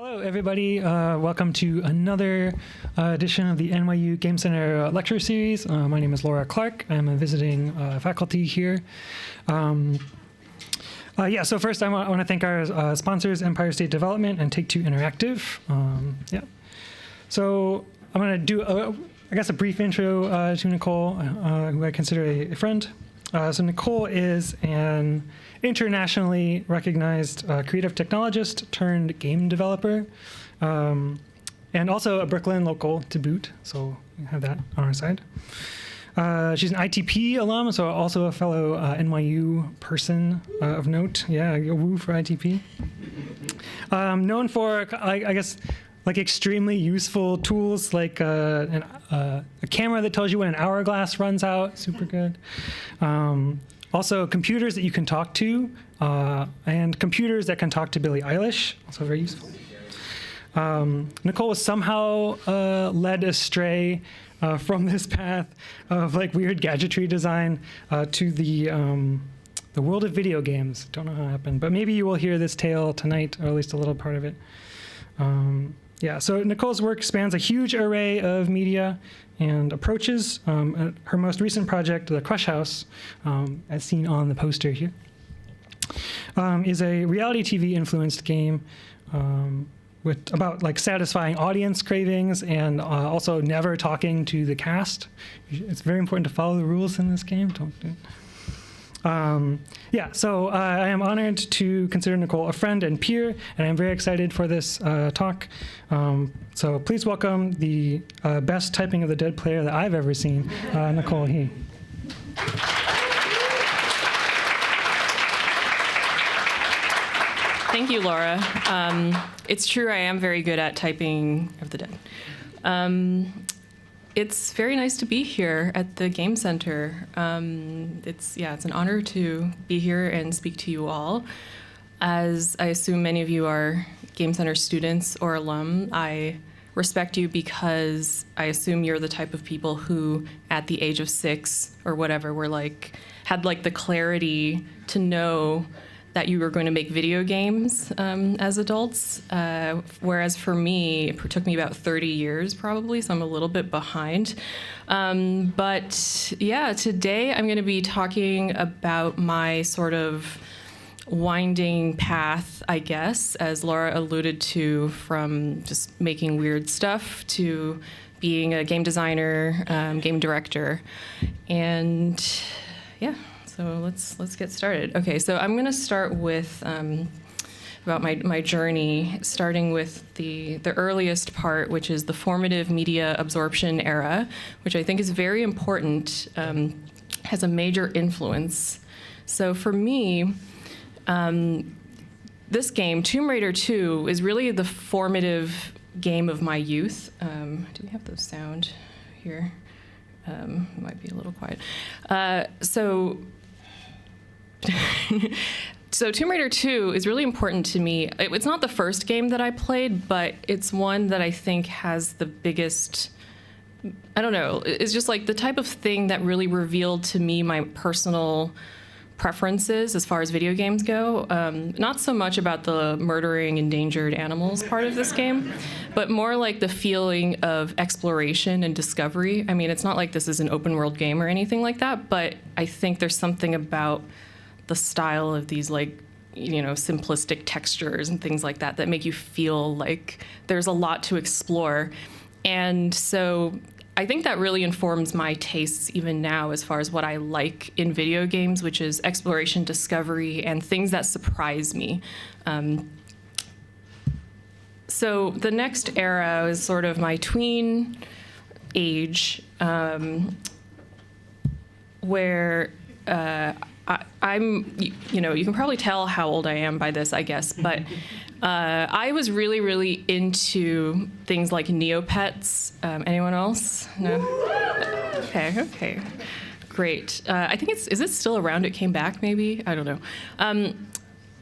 Hello, everybody. Welcome to another edition of the NYU Game Center lecture series. My name is Laura Clark. I'm a visiting faculty here. So first I want to thank our sponsors, Empire State Development and Take-Two Interactive. So I'm going to do, a brief intro to Nicole, who I consider a friend. So Nicole is an internationally recognized creative technologist turned game developer, and also a Brooklyn local to boot, so we have that on our side. She's an ITP alum, so also a fellow NYU person of note. Yeah, a woo for ITP. Known for, I guess, like extremely useful tools like a camera that tells you when an hourglass runs out, super good. Also computers that you can talk to, and computers that can talk to Billie Eilish, also very useful. Nicole was somehow led astray from this path of like weird gadgetry design to the world of video games. Don't know how it happened, but maybe you will hear this tale tonight, or at least a little part of it. So Nicole's work spans a huge array of media and approaches. Her most recent project, The Crush House, as seen on the poster here, is a reality TV influenced game about like satisfying audience cravings and also never talking to the cast. It's very important to follow the rules in this game. Don't do it. So I am honored to consider Nicole a friend and peer, and I'm very excited for this talk. So please welcome the best typing of the dead player that I've ever seen, Nicole He. Thank you, Laura. It's true, I am very good at typing of the dead. It's very nice to be here at the Game Center. It's an honor to be here and speak to you all. As I assume many of you are Game Center students or alum, I respect you because I assume you're the type of people who, at the age of 6 or whatever, had the clarity to know that you were going to make video games as adults, whereas for me, it took me about 30 years probably, so I'm a little bit behind. But today I'm going to be talking about my sort of winding path, I guess, as Laura alluded to, from just making weird stuff to being a game designer, game director, and So let's get started. Okay, so I'm going to start with about my journey, starting with the earliest part, which is the formative media absorption era, which I think is very important, has a major influence. So for me, this game, Tomb Raider 2, is really the formative game of my youth. Do we have the sound here? Might be a little quiet. So Tomb Raider 2 is really important to me. It's not the first game that I played, but it's one that I think has the biggest, it's just like the type of thing that really revealed to me my personal preferences as far as video games go. Not so much about the murdering endangered animals part of this game, but more like the feeling of exploration and discovery. I mean, it's not like this is an open world game or anything like that, but I think there's something about the style of these simplistic textures and things like that that make you feel like there's a lot to explore. And so I think that really informs my tastes even now as far as what I like in video games, which is exploration, discovery, and things that surprise me. So the next era is sort of my tween age, where I'm, you can probably tell how old I am by this, I guess, but I was really, really into things like Neopets. Anyone else? No? Okay, great. I think is it still around? It came back, maybe? I don't know.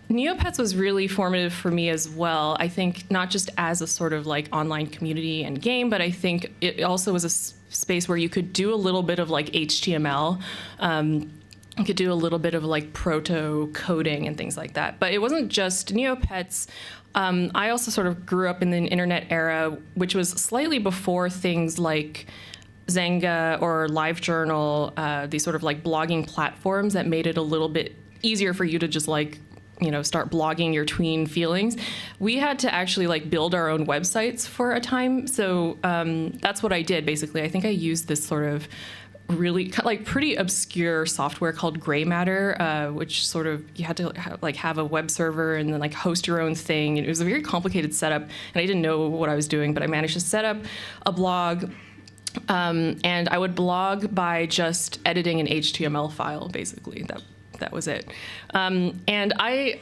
Neopets was really formative for me as well. I think not just as a sort of like online community and game, but I think it also was a space where you could do a little bit of like HTML. I could do a little bit of like proto coding and things like that. But it wasn't just Neopets. I also sort of grew up in the internet era, which was slightly before things like Zanga or LiveJournal, these sort of like blogging platforms that made it a little bit easier for you to just like, start blogging your tween feelings. We had to actually like build our own websites for a time. So that's what I did basically. I think I used this sort of really like pretty obscure software called Gray Matter, which sort of you had to have a web server and then like host your own thing. And it was a very complicated setup, and I didn't know what I was doing, but I managed to set up a blog. And I would blog by just editing an HTML file, basically. That was it. And I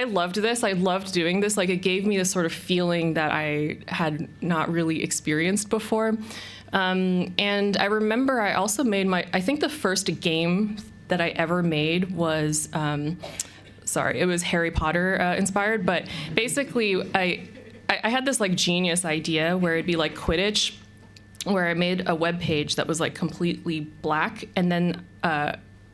loved this. I loved doing this. Like, it gave me this sort of feeling that I had not really experienced before. And I remember I also made I think the first game that I ever made was, it was Harry Potter inspired. But basically, I had this like genius idea where it'd be like Quidditch, where I made a web page that was like completely black, and then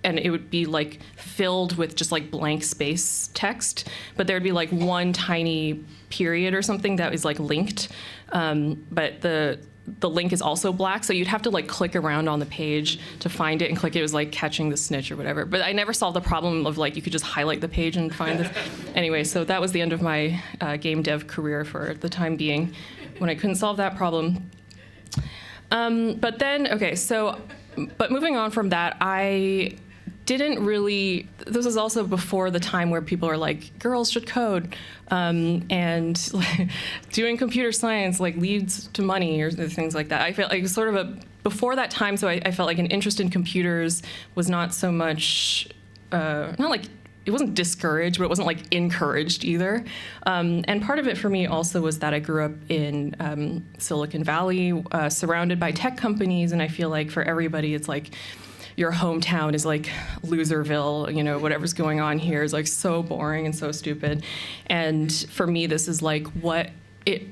and it would be like filled with just like blank space text, but there'd be like one tiny period or something that was like linked, but the link is also black, so you'd have to like click around on the page to find it and click it. It was like catching the snitch or whatever. But I never solved the problem of like you could just highlight the page and find this. Anyway, so that was the end of my game dev career for the time being, when I couldn't solve that problem. But moving on from that, I didn't really, this was also before the time where people are like, girls should code, and like, doing computer science like leads to money or things like that. I felt like sort of before that time, so I felt like an interest in computers was not so much, not like, it wasn't discouraged, but it wasn't like encouraged either. And part of it for me also was that I grew up in Silicon Valley, surrounded by tech companies, and I feel like for everybody, it's like your hometown is like Loserville, whatever's going on here is like so boring and so stupid. And for me, this is like what it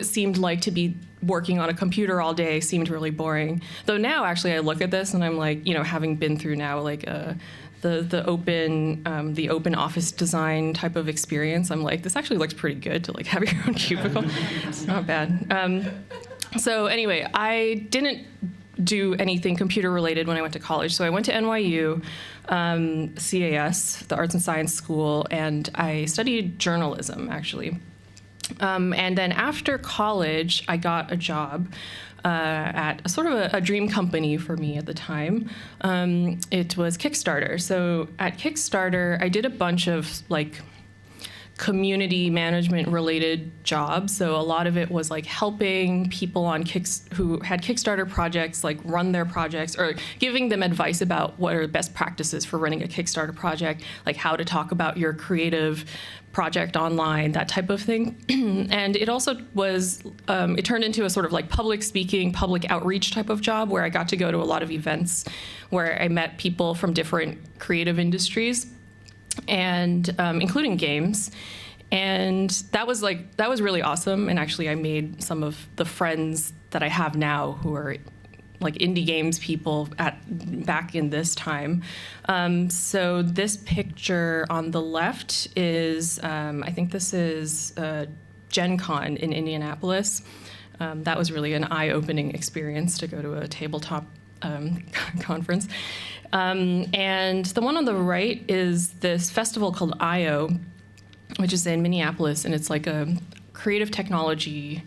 seemed like to be working on a computer all day seemed really boring. Though now, actually, I look at this and I'm like, having been through now like the open office design type of experience, I'm like, this actually looks pretty good to like have your own cubicle. It's not bad. So anyway, I didn't do anything computer related when I went to college. So I went to NYU, CAS, the Arts and Science School, and I studied journalism, actually. And then after college, I got a job at a dream company for me at the time. It was Kickstarter. So at Kickstarter, I did a bunch of like community management related jobs. So a lot of it was like helping people on who had Kickstarter projects, like run their projects, or giving them advice about what are best practices for running a Kickstarter project, like how to talk about your creative project online, that type of thing. And it also was, it turned into a sort of like public speaking, public outreach type of job where I got to go to a lot of events where I met people from different creative industries, and including games. And that was really awesome. And actually I made some of the friends that I have now who are like indie games people back in this time. So this picture on the left is, I think this is Gen Con in Indianapolis. That was really an eye-opening experience to go to a tabletop conference. And the one on the right is this festival called I/O, which is in Minneapolis, and it's like a creative technology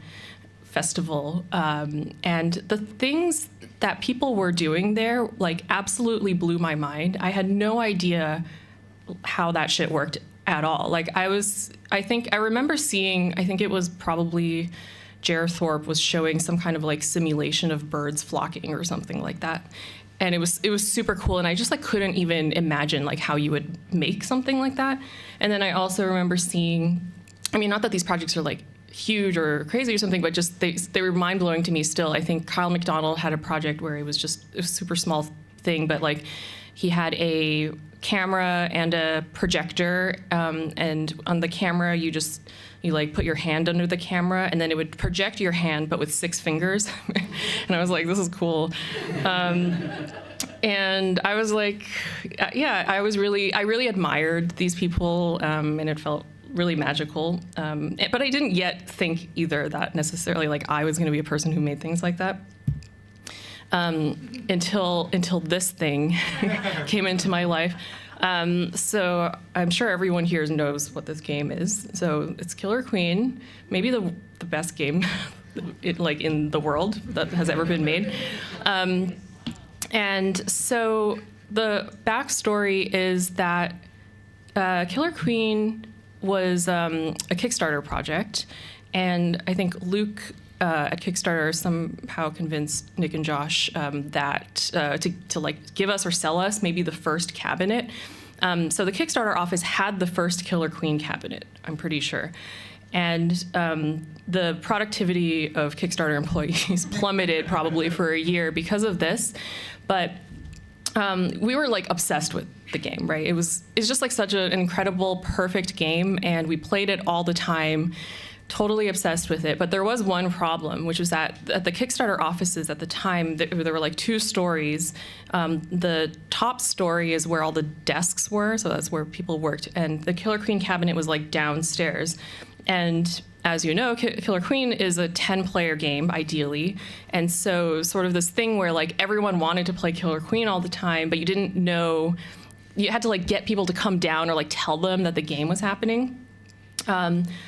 festival. And the things that people were doing there like absolutely blew my mind. I had no idea how that shit worked at all. Like I remember seeing, I think it was probably Jer Thorpe was showing some kind of like simulation of birds flocking or something like that. And it was super cool, and I just like couldn't even imagine like how you would make something like that. And then I also remember seeing, I mean, not that these projects are like huge or crazy or something, but just they were mind blowing to me still. I think Kyle McDonald had a project where it was just a super small thing, but like he had a camera and a projector, and on the camera you like put your hand under the camera and then it would project your hand but with 6 fingers. And I was like, this is cool. And I was like, yeah, I really admired these people, and it felt really magical. But I didn't yet think either that necessarily like I was going to be a person who made things like that. Until this thing came into my life. So I'm sure everyone here knows what this game is. So it's Killer Queen, maybe the best game in the world that has ever been made. And so the backstory is that Killer Queen was a Kickstarter project, and I think Luke at Kickstarter somehow convinced Nick and Josh that to like give us or sell us maybe the first cabinet. So the Kickstarter office had the first Killer Queen cabinet, I'm pretty sure. And the productivity of Kickstarter employees plummeted probably for a year because of this. But we were like obsessed with the game, right? It's just like such an incredible, perfect game, and we played it all the time. Totally obsessed with it. But there was one problem, which was that at the Kickstarter offices at the time, there were like two stories. The top story is where all the desks were, so that's where people worked. And the Killer Queen cabinet was like downstairs. And as you know, Killer Queen is a 10-player game, ideally. And so sort of this thing where like everyone wanted to play Killer Queen all the time, but you didn't know, you had to like get people to come down or like tell them that the game was happening.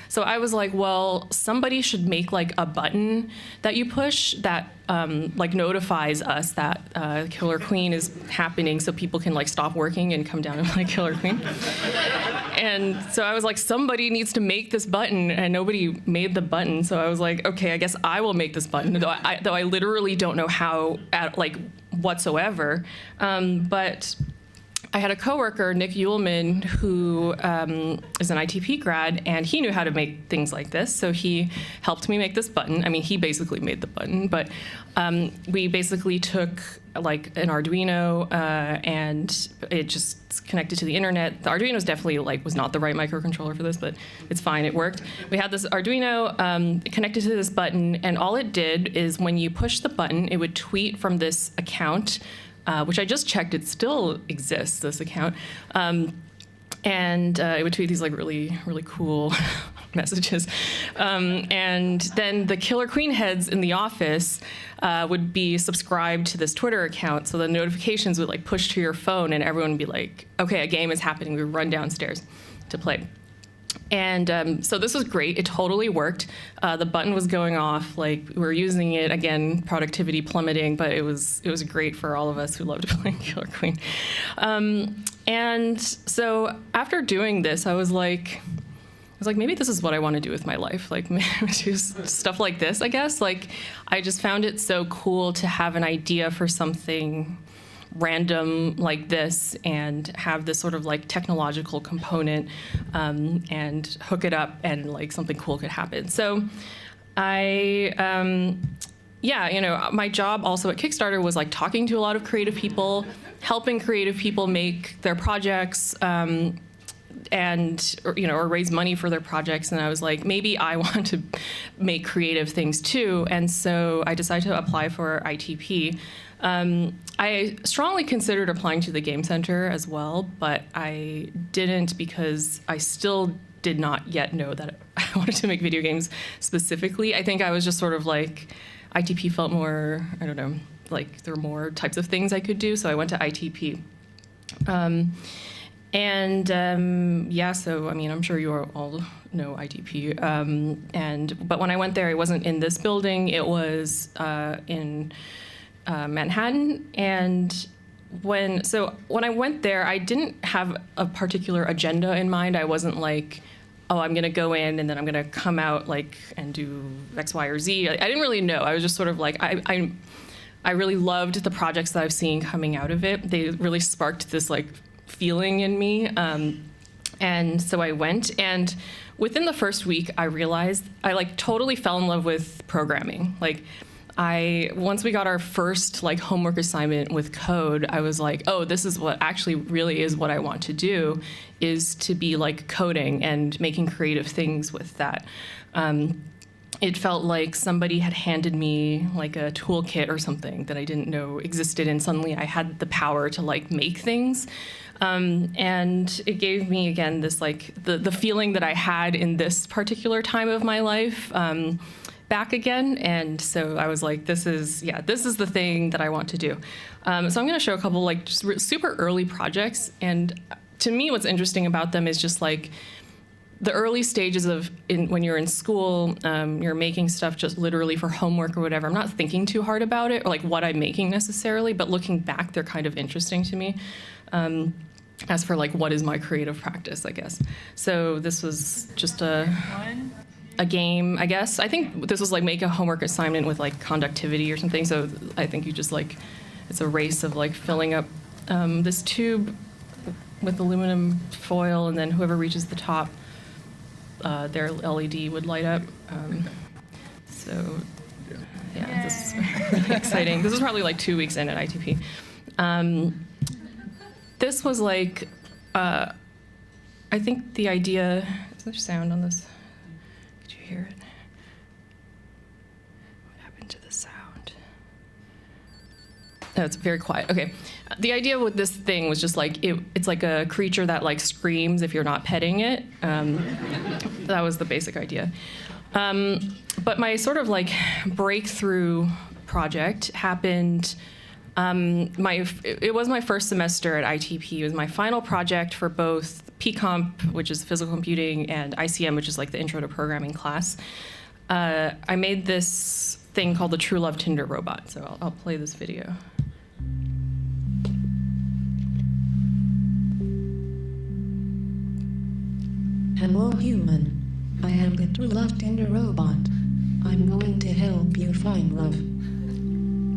So I was like, well, somebody should make like a button that you push that like notifies us that Killer Queen is happening, so people can like stop working and come down and play Killer Queen. And so I was like, somebody needs to make this button, and nobody made the button. So I was like, okay, I guess I will make this button, though I literally don't know how whatsoever. But I had a coworker, Nick Uhlman, who is an ITP grad, and he knew how to make things like this. So he helped me make this button. I mean, he basically made the button, but we basically took like an Arduino and it just connected to the internet. The Arduino definitely was not the right microcontroller for this, but it's fine, it worked. We had this Arduino connected to this button, and all it did is when you push the button, it would tweet from this account, which I just checked, it still exists, this account. And it would tweet these like really, really cool messages. And then the Killer Queen heads in the office would be subscribed to this Twitter account, so the notifications would like push to your phone, and everyone would be like, okay, a game is happening, we would run downstairs to play. And so this was great. It totally worked. The button was going off. Like, we were using it, again, productivity plummeting, but it was great for all of us who loved playing Killer Queen. And so after doing this, I was like, maybe this is what I want to do with my life. Like, do stuff like this, I guess. Like, I just found it so cool to have an idea for something random like this and have this sort of like technological component and hook it up and like something cool could happen. So I, my job also at Kickstarter was like talking to a lot of creative people, helping creative people make their projects or raise money for their projects. And I was like, maybe I want to make creative things too. And so I decided to apply for ITP. I strongly considered applying to the Game Center as well, but I didn't because I still did not yet know that I wanted to make video games specifically. I think I was just sort of like, ITP felt more, I don't know, like there were more types of things I could do, so I went to ITP. So I mean, I'm sure you all know ITP. But when I went there, it wasn't in this building, it was in Manhattan. And when I went there, I didn't have a particular agenda in mind. I wasn't like, oh, I'm going to go in and then I'm going to come out like and do X, Y, or Z. I didn't really know. I was just sort of like, I really loved the projects that I've seen coming out of it. They really sparked this like feeling in me. And so I went, and within the first week, I realized I like totally fell in love with programming. Like, once we got our first like homework assignment with code, I was like, oh, this is what actually really is what I want to do, is to be like coding and making creative things with that. it felt like somebody had handed me like a toolkit or something that I didn't know existed, and suddenly I had the power to like make things. And it gave me, again, this like the feeling that I had in this particular time of my life back again. And so I was like, this is the thing that I want to do. So I'm going to show a couple like just super early projects. And to me, what's interesting about them is just like the early stages of when you're in school, you're making stuff just literally for homework or whatever. I'm not thinking too hard about it or like what I'm making necessarily, but looking back, they're kind of interesting to me. As for like what is my creative practice, I guess. So this was just a game, I guess. I think this was like make a homework assignment with like conductivity or something. So I think you just like, it's a race of like filling up this tube with aluminum foil, and then whoever reaches the top, their LED would light up. So yeah, this is really exciting. This is probably like 2 weeks in at ITP. This was like, I think the idea, is there sound on this? Could you hear it? What happened to the sound? No, it's very quiet. Okay. The idea with this thing was just like, it's like a creature that like screams if you're not petting it. That was the basic idea. But my sort of like breakthrough project happened. It was my first semester at ITP. It was my final project for both PComp, which is physical computing, and ICM, which is like the intro to programming class. I made this thing called the True Love Tinder robot. So I'll play this video. Hello human, I am the True Love Tinder robot. I'm going to help you find love.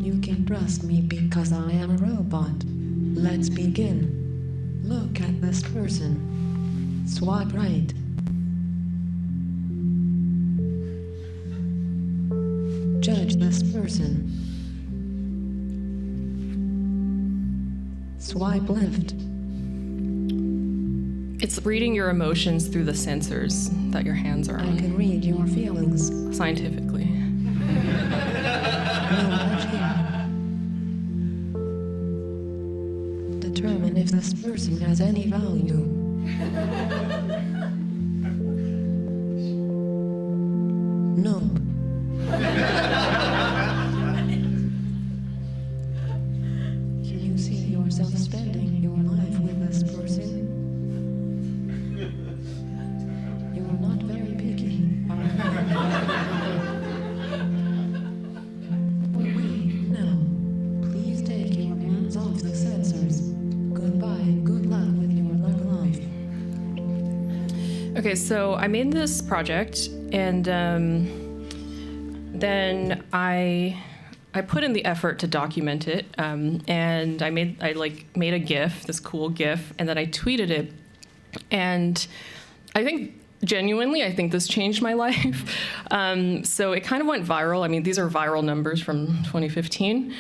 You can trust me because I am a robot. Let's begin. Look at this person. Swipe right. Judge this person. Swipe left. It's reading your emotions through the sensors that your hands are I on, can read your feelings. scientifically. No touch here. Determine if this person has any value. Nope. Can you see yourself spending your life with this person? You are not very picky, are you? Wait, no. Please take your hands off the sensors. Goodbye and good luck with your love life. Okay, so I made this project, and then I put in the effort to document it, and I made a GIF, this cool GIF, and then I tweeted it, and I think genuinely, I think this changed my life. So it kind of went viral. I mean, these are viral numbers from 2015.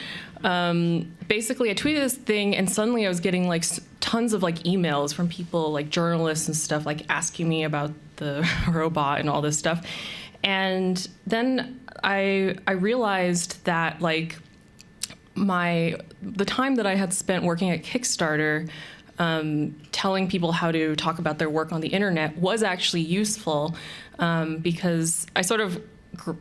Basically, I tweeted this thing, and suddenly I was getting like tons of like emails from people, like journalists and stuff, like asking me about the robot and all this stuff. And then I realized that like the time that I had spent working at Kickstarter, telling people how to talk about their work on the internet was actually useful, because I sort of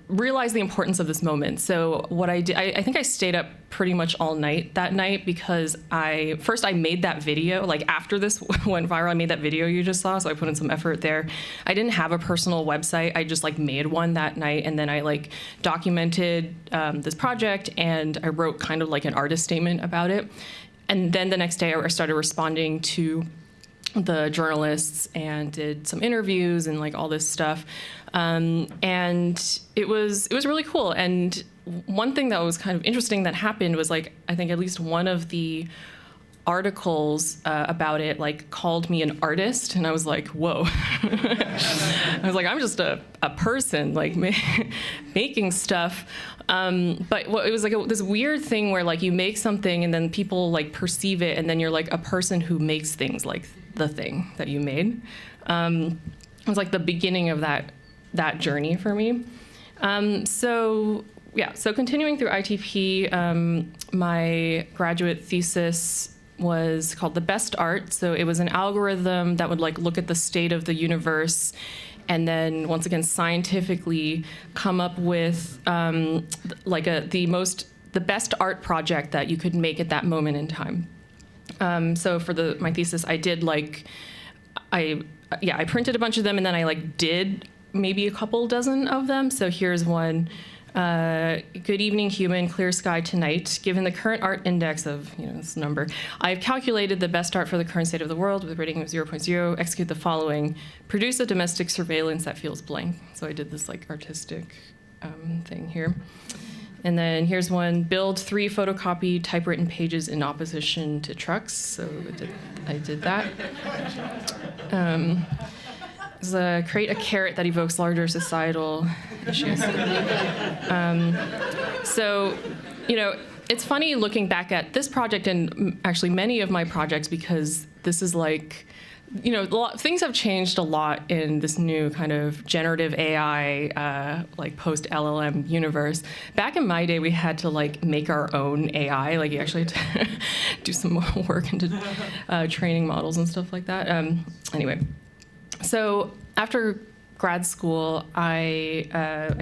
realized the importance of this moment. So what I did, I think I stayed up pretty much all night that night, because I made that video. Like after this went viral, I made that video you just saw, so I put in some effort there. I didn't have a personal website. I just like made one that night, and then I like documented this project, and I wrote kind of like an artist statement about it. And then the next day I started responding to the journalists and did some interviews and like all this stuff. And it was really cool. And one thing that was kind of interesting that happened was like, I think at least one of the articles about it like called me an artist, and I was like, whoa. I was like, I'm just a person like making stuff. But it was like this weird thing where like you make something and then people like perceive it, and then you're like a person who makes things like the thing that you made. It was like the beginning of that journey for me. So continuing through ITP, my graduate thesis was called The Best Art. So it was an algorithm that would like look at the state of the universe and then once again scientifically come up with the best art project that you could make at that moment in time. So for my thesis, I did I printed a bunch of them and then I did maybe a couple dozen of them. So here's one. Good evening, human, clear sky tonight. Given the current art index of, this number, I've calculated the best art for the current state of the world with a rating of 0.0. Execute the following. Produce a domestic surveillance that feels blank. So I did this artistic thing here. And then here's one. Build 3 photocopied typewritten pages in opposition to trucks. So I did that. Create a carrot that evokes larger societal issues. It's funny looking back at this project and actually many of my projects because this is things have changed a lot in this new kind of generative AI, post LLM universe. Back in my day, we had to make our own AI. You actually had to do some more work into training models and stuff like that. Anyway. So after grad school, I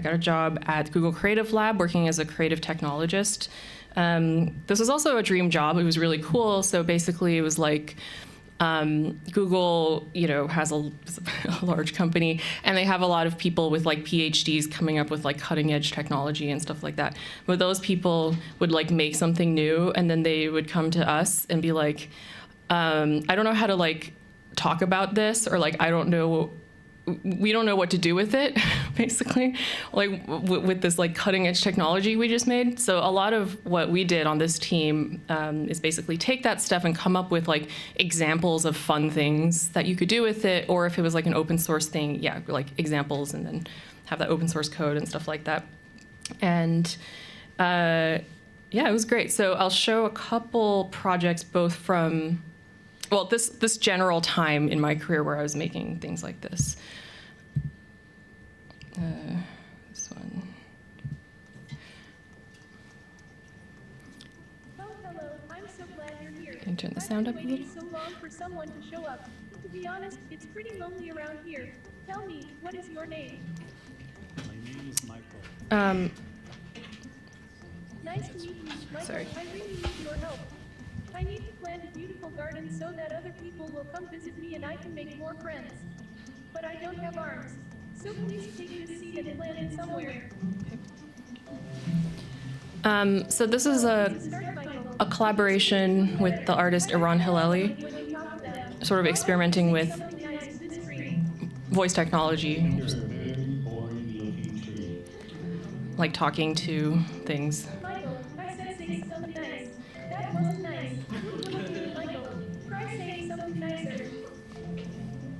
got a job at Google Creative Lab working as a creative technologist. This was also a dream job. It was really cool. So basically it was Google, has a large company and they have a lot of people with PhDs coming up with cutting edge technology and stuff like that. But those people would make something new and then they would come to us and be I don't know how to talk about this, or we don't know what to do with it, basically, with this cutting edge technology we just made. So a lot of what we did on this team is basically take that stuff and come up with examples of fun things that you could do with it, or if it was an open source thing, examples, and then have that open source code and stuff like that. And it was great. So I'll show a couple projects both from this general time in my career where I was making things like this. This one. Oh, hello. I'm so glad you're here. Can you turn the sound up a I've been little? waiting so long for someone to show up. To be honest, it's pretty lonely around here. Tell me, what is your name? My name is Michael. Nice to meet you, Michael. Sorry. I really need your help. I need to plant a beautiful garden so that other people will come visit me and I can make more friends. But I don't have arms. So please take this seed and plant it somewhere. So this is a collaboration with the artist Iran Hilleli, sort of experimenting with voice technology, talking to things. Michael, I said say something nice. That wasn't nice. Michael, try saying something nicer.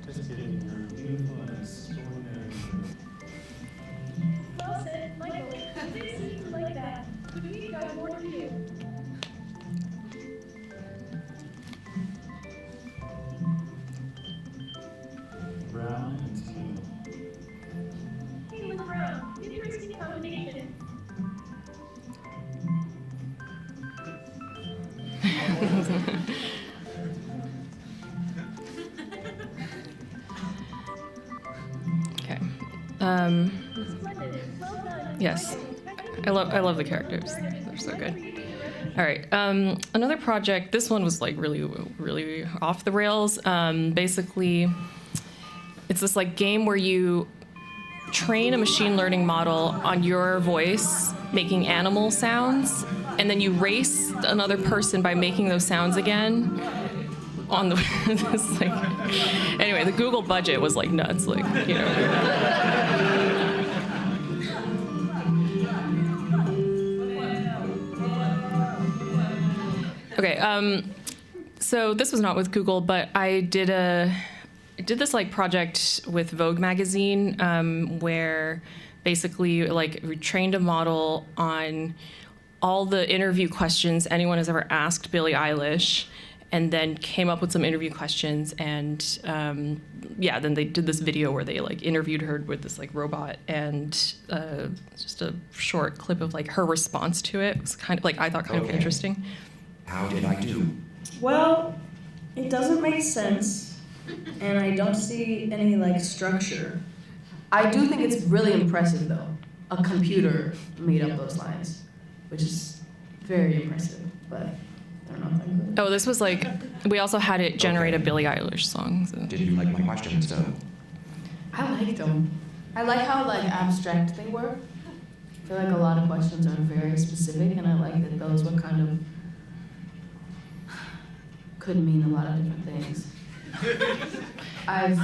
Just kidding, you're beautiful and extraordinary. Well said, Michael. I did see you like that. But we've got more to do. Brown and teal. Hey, look around. Interesting combination. Okay. Splendid. Well done. Yes. I love the characters. They're so good. All right. Another project. This one was really off the rails. Basically, it's this game where you train a machine learning model on your voice making animal sounds, and then you race another person by making those sounds again. On the anyway, the Google budget was nuts. Okay, so this was not with Google, but I did this project with Vogue magazine where basically we trained a model on all the interview questions anyone has ever asked Billie Eilish, and then came up with some interview questions, and then they did this video where they like interviewed her with this like robot, and just a short clip of like her response to it. It was kind of like, I thought, kind of interesting. How did I do? Well, it doesn't make sense, and I don't see any like structure. I do think it's really impressive though. A computer made up those lines, which is very impressive, but I don't know if I'm good. Oh, this was like, we also had it generate a Billie Eilish song. So. Did you like my questions, though? I liked them. I like how like abstract they were. I feel like a lot of questions are very specific, and I like that those were kind of could mean a lot of different things. I've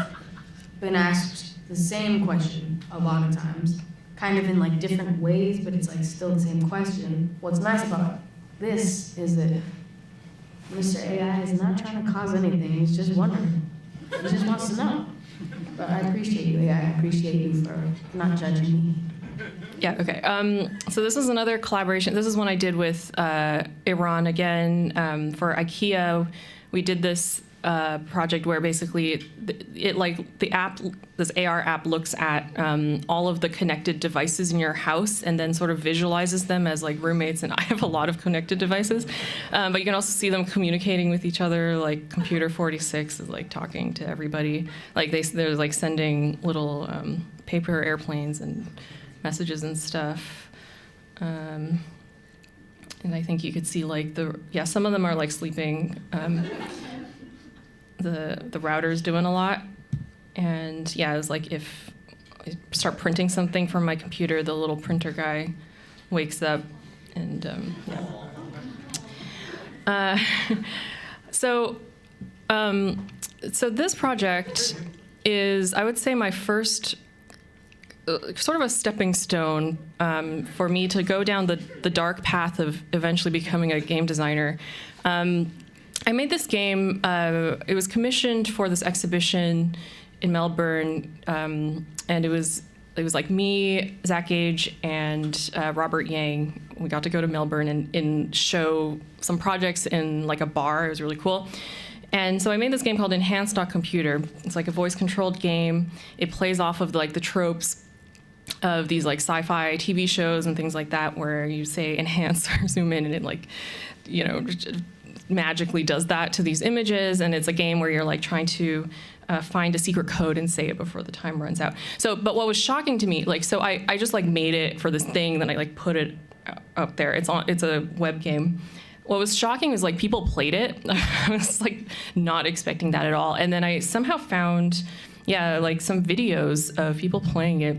been asked the same question a lot of times, kind of in like different ways, but it's like still the same question. What's nice about this is that Mr. AI is not trying to cause anything, he's just wondering. He just wants to know. But I appreciate you, AI. I appreciate you for not judging me. Yeah, okay. So this is another collaboration. This is one I did with Iran again for IKEA. We did this project where basically this AR app looks at all of the connected devices in your house and then sort of visualizes them as like roommates. And I have a lot of connected devices, but you can also see them communicating with each other. Like Computer 46 is like talking to everybody. Like they're like sending little paper airplanes and messages and stuff. And I think you could see like some of them are like sleeping. The router's doing a lot. And yeah, it was like if I start printing something from my computer, the little printer guy wakes up and So this project is, I would say, my first sort of a stepping stone for me to go down the dark path of eventually becoming a game designer. I made this game. It was commissioned for this exhibition in Melbourne, and it was like me, Zach Gage, and Robert Yang. We got to go to Melbourne and show some projects in like a bar. It was really cool. And so I made this game called Enhanced.Computer. It's like a voice-controlled game. It plays off of like the tropes of these like sci-fi TV shows and things like that, where you say enhance or zoom in, and it like, magically does that to these images. And it's a game where you're like trying to find a secret code and say it before the time runs out. But what was shocking to me, I just like made it for this thing, then I like put it up there. It's a web game. What was shocking is like people played it. I was like not expecting that at all. And then I somehow found, like some videos of people playing it.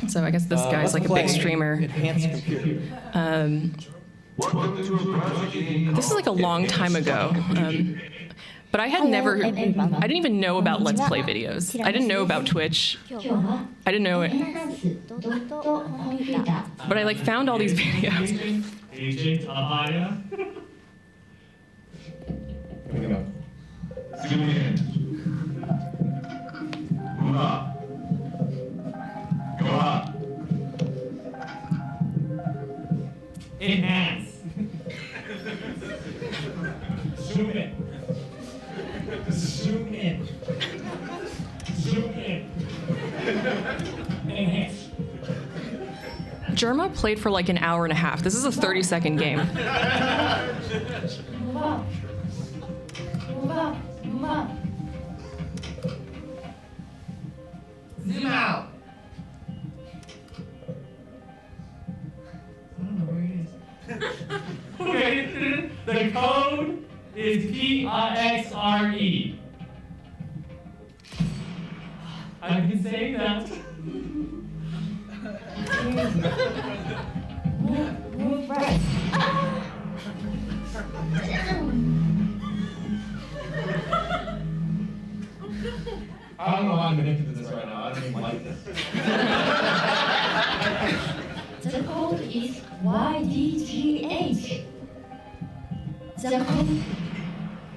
So I guess this guy's like a big streamer. Enhanced computer. This is like a long time ago. But I had I didn't even know about Let's Play videos. I didn't know about Twitch. I didn't know it. But I like found all these videos. Agent Ahaya. Here we go. Zoom in. Move up. Go up. Enhance. Zoom in. Zoom in. Zoom in. Enhance. Germa played for like an hour and a half. This is a 30-second game. Move up. Move up. Move up. Zoom out. I don't know where it is. Okay, the code is PIXRE. I can say that. Move right. I don't know how I'm into this right now. I don't even like this. The code is YDGH. The code.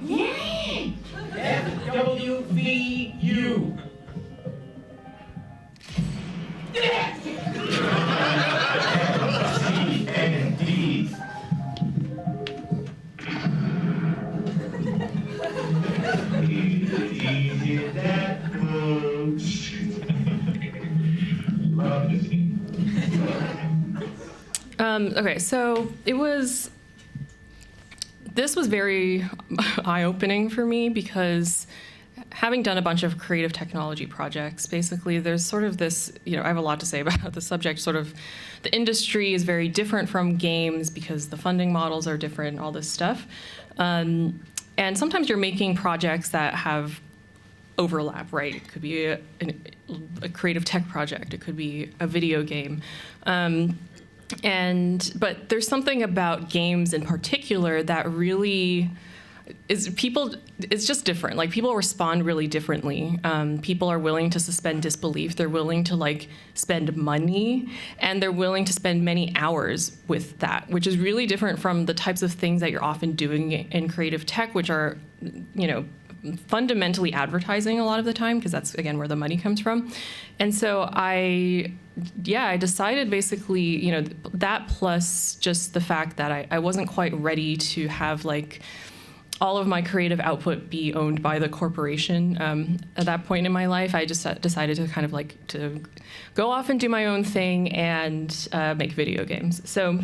Yay! FWVU. CND. Okay, so this was very eye-opening for me because having done a bunch of creative technology projects, basically there's sort of this, I have a lot to say about the subject, sort of the industry is very different from games because the funding models are different, all this stuff. And sometimes you're making projects that have overlap, right? It could be a creative tech project, it could be a video game. But there's something about games in particular that really it's just different. Like, people respond really differently. People are willing to suspend disbelief. They're willing to spend money, and they're willing to spend many hours with that, which is really different from the types of things that you're often doing in creative tech, which are, fundamentally advertising a lot of the time, because that's, again, where the money comes from. And so I decided basically, that plus just the fact that I wasn't quite ready to have all of my creative output be owned by the corporation. At that point in my life, I just decided to kind of to go off and do my own thing and make video games. So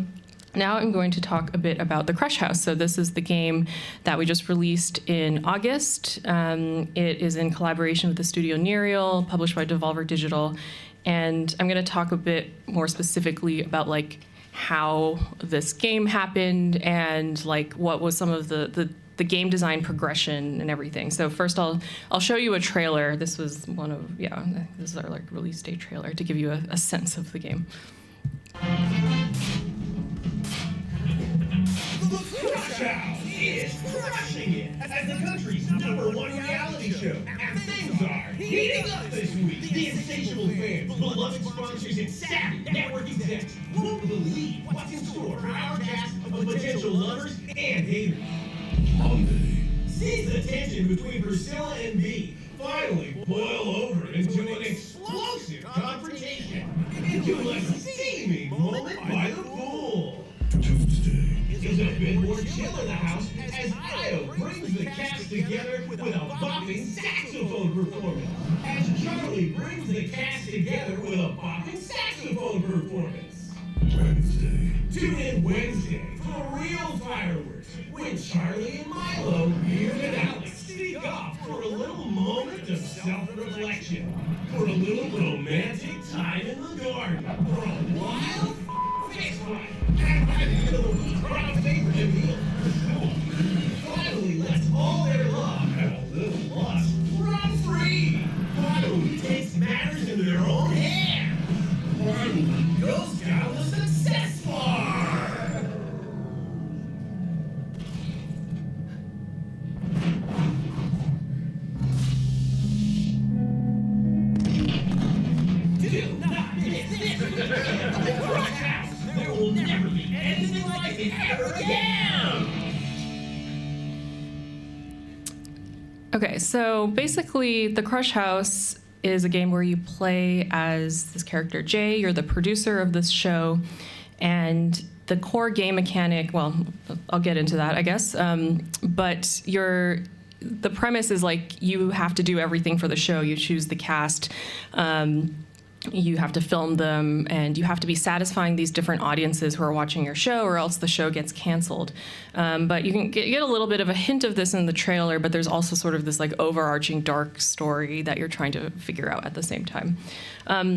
now I'm going to talk a bit about the Crush House. So this is the game that we just released in August. It is in collaboration with the studio Nereal, published by Devolver Digital. And I'm going to talk a bit more specifically about how this game happened and what was some of the game design progression and everything. So first I'll show you a trailer. This was this is our release date trailer to give you a sense of the game. The Crush House is crushing it as the country's #1 reality show. And things are heating up this week. The insatiable fans, beloved sponsors, and savvy network execs won't believe what's in store for our cast of potential lovers and haters. Monday sees the tension between Priscilla and me finally boil over into an explosive confrontation, into a steaming moment by the pool. Tuesday is a bit more chill in the house as Io brings the cast together with a bopping saxophone performance. As Charlie brings the cast together with a bopping saxophone performance. Wednesday. Tune in Wednesday for real fireworks when Charlie and Milo, Beard and Alex sneak off for a little moment of self-reflection, for a little romantic time in the garden, for a wild fist fight, and by the end of the week, crowd favorite Emil finally lets all their love and a little lust run free. Finally takes matters into their own hands. Finally goes down the success bar. Do not miss this. The Crush House. There will never be anything like it ever again. Okay, so basically, the Crush House is a game where you play as this character Jay. You're the producer of this show, and the core game mechanic, well, I'll get into that, I guess, but the premise is you have to do everything for the show. You choose the cast, you have to film them, and you have to be satisfying these different audiences who are watching your show, or else the show gets canceled. But you can get a little bit of a hint of this in the trailer, but there's also sort of this overarching dark story that you're trying to figure out at the same time.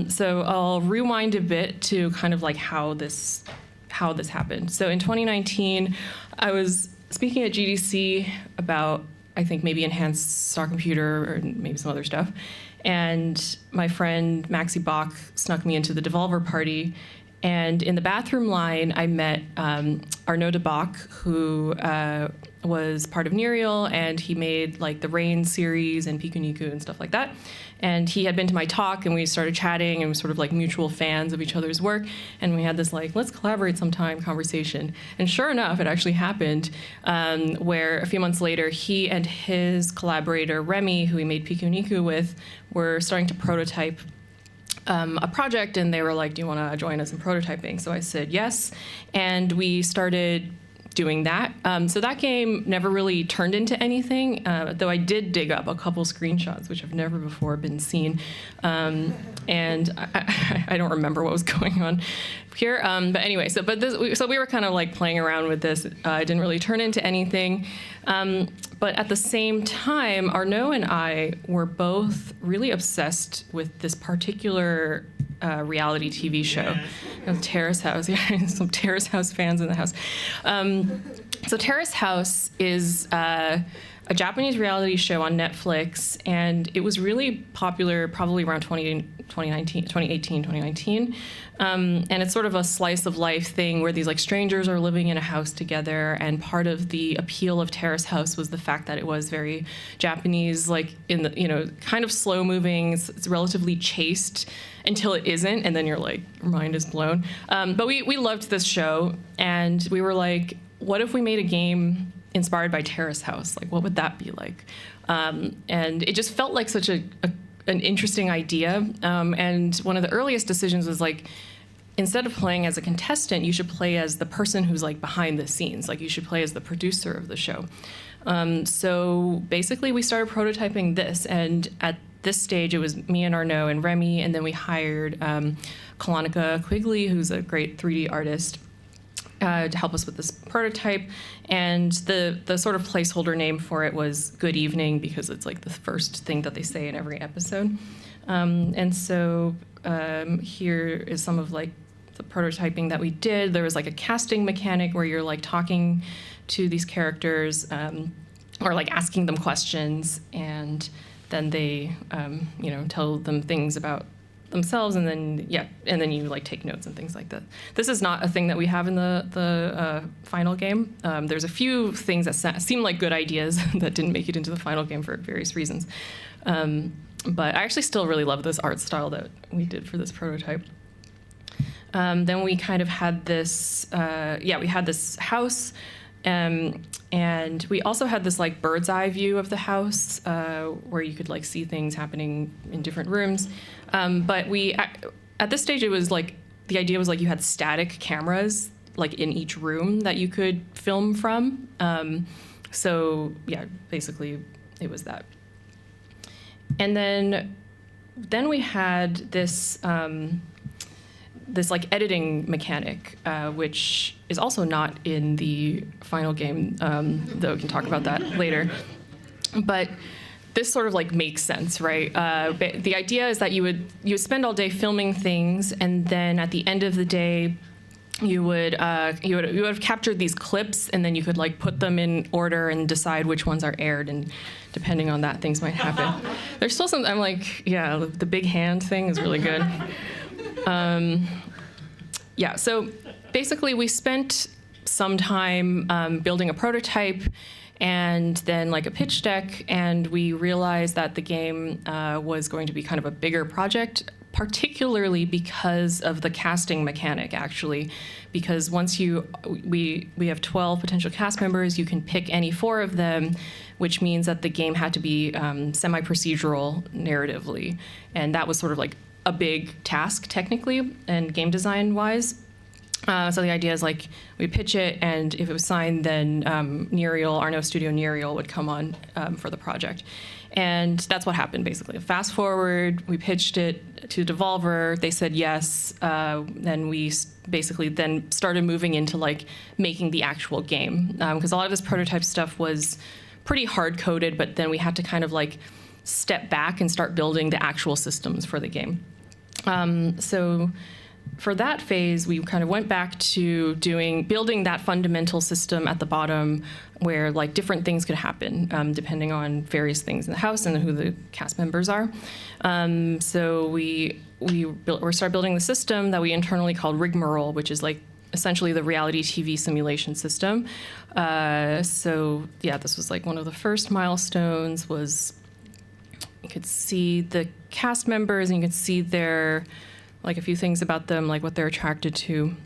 So I'll rewind a bit to kind of how this happened. So in 2019, I was speaking at GDC about, I think, maybe enhanced star computer or maybe some other stuff. And my friend Maxie Bach snuck me into the Devolver party. And in the bathroom line, I met Arnaud de Bach, who was part of Nereal, and he made the Rain series and Piku Niku and stuff like that. And he had been to my talk, and we started chatting, and we were sort of mutual fans of each other's work. And we had this let's collaborate sometime conversation. And sure enough, it actually happened, where a few months later, he and his collaborator, Remy, who he made Piku Niku with, were starting to prototype a project, and they were like, do you want to join us in prototyping? So I said yes, and we started doing that. So that game never really turned into anything, though I did dig up a couple screenshots, which have never before been seen. And I don't remember what was going on here. But anyway, so we were kind of like playing around with this. It didn't really turn into anything. But at the same time, Arnaud and I were both really obsessed with this particular reality TV show, Terrace House. Yeah, some Terrace House fans in the house. So Terrace House is a Japanese reality show on Netflix, and it was really popular probably around 2018, 2019. And it's sort of a slice of life thing where these like strangers are living in a house together, and part of the appeal of Terrace House was the fact that it was very Japanese, like in the, kind of slow moving, it's relatively chaste until it isn't, and then your mind is blown. But we loved this show, and we were like, what if we made a game inspired by Terrace House? Like, what would that be like? And it just felt like such an interesting idea. And one of the earliest decisions was like, instead of playing as a contestant, you should play as the person who's like behind the scenes. Like, you should play as the producer of the show. So basically, we started prototyping this, and at this stage, it was me and Arnaud and Remy, and then we hired Kalonika Quigley, who's a great 3D artist, to help us with this prototype. And the sort of placeholder name for it was Good Evening, because it's like the first thing that they say in every episode. And so here is some of like the prototyping that we did. There was like a casting mechanic where you're like talking to these characters or like asking them questions, and then they tell them things about themselves, and then you like take notes and things like that. This is not a thing that we have in the final game. There's a few things that seem like good ideas that didn't make it into the final game for various reasons. But I actually still really love this art style that we did for this prototype. Then we kind of had this, we had this house, and we also had this like bird's eye view of the house where you could like see things happening in different rooms. But at this stage, it was like, the idea was like you had static cameras like in each room that you could film from. So yeah, basically it was that. And then we had this this like editing mechanic, which is also not in the final game, though we can talk about that later. But this sort of like makes sense, right? The idea is that you would spend all day filming things, and then at the end of the day, you would have captured these clips, and then you could like put them in order and decide which ones are aired, and depending on that, things might happen. There's still some. I'm like, yeah, the big hand thing is really good. So basically we spent some time building a prototype and then like a pitch deck, and we realized that the game was going to be kind of a bigger project, particularly because of the casting mechanic, actually. Because once we have 12 potential cast members, you can pick any 4 of them, which means that the game had to be semi-procedural narratively. And that was sort of like a big task technically and game design wise. So the idea is like we pitch it, and if it was signed, then Arnaud Studio Nereal would come on for the project. And that's what happened basically. Fast forward, we pitched it to Devolver, they said yes, then we basically then started moving into like making the actual game. Because a lot of this prototype stuff was pretty hard-coded, but then we had to kind of like step back and start building the actual systems for the game. So for that phase, we kind of went back to building that fundamental system at the bottom where like different things could happen depending on various things in the house and who the cast members are. So we started building the system that we internally called Rigmarole, which is like essentially the reality TV simulation system. So yeah, this was like one of the first milestones. Was you could see the cast members, and you could see their, like a few things about them, like what they're attracted to.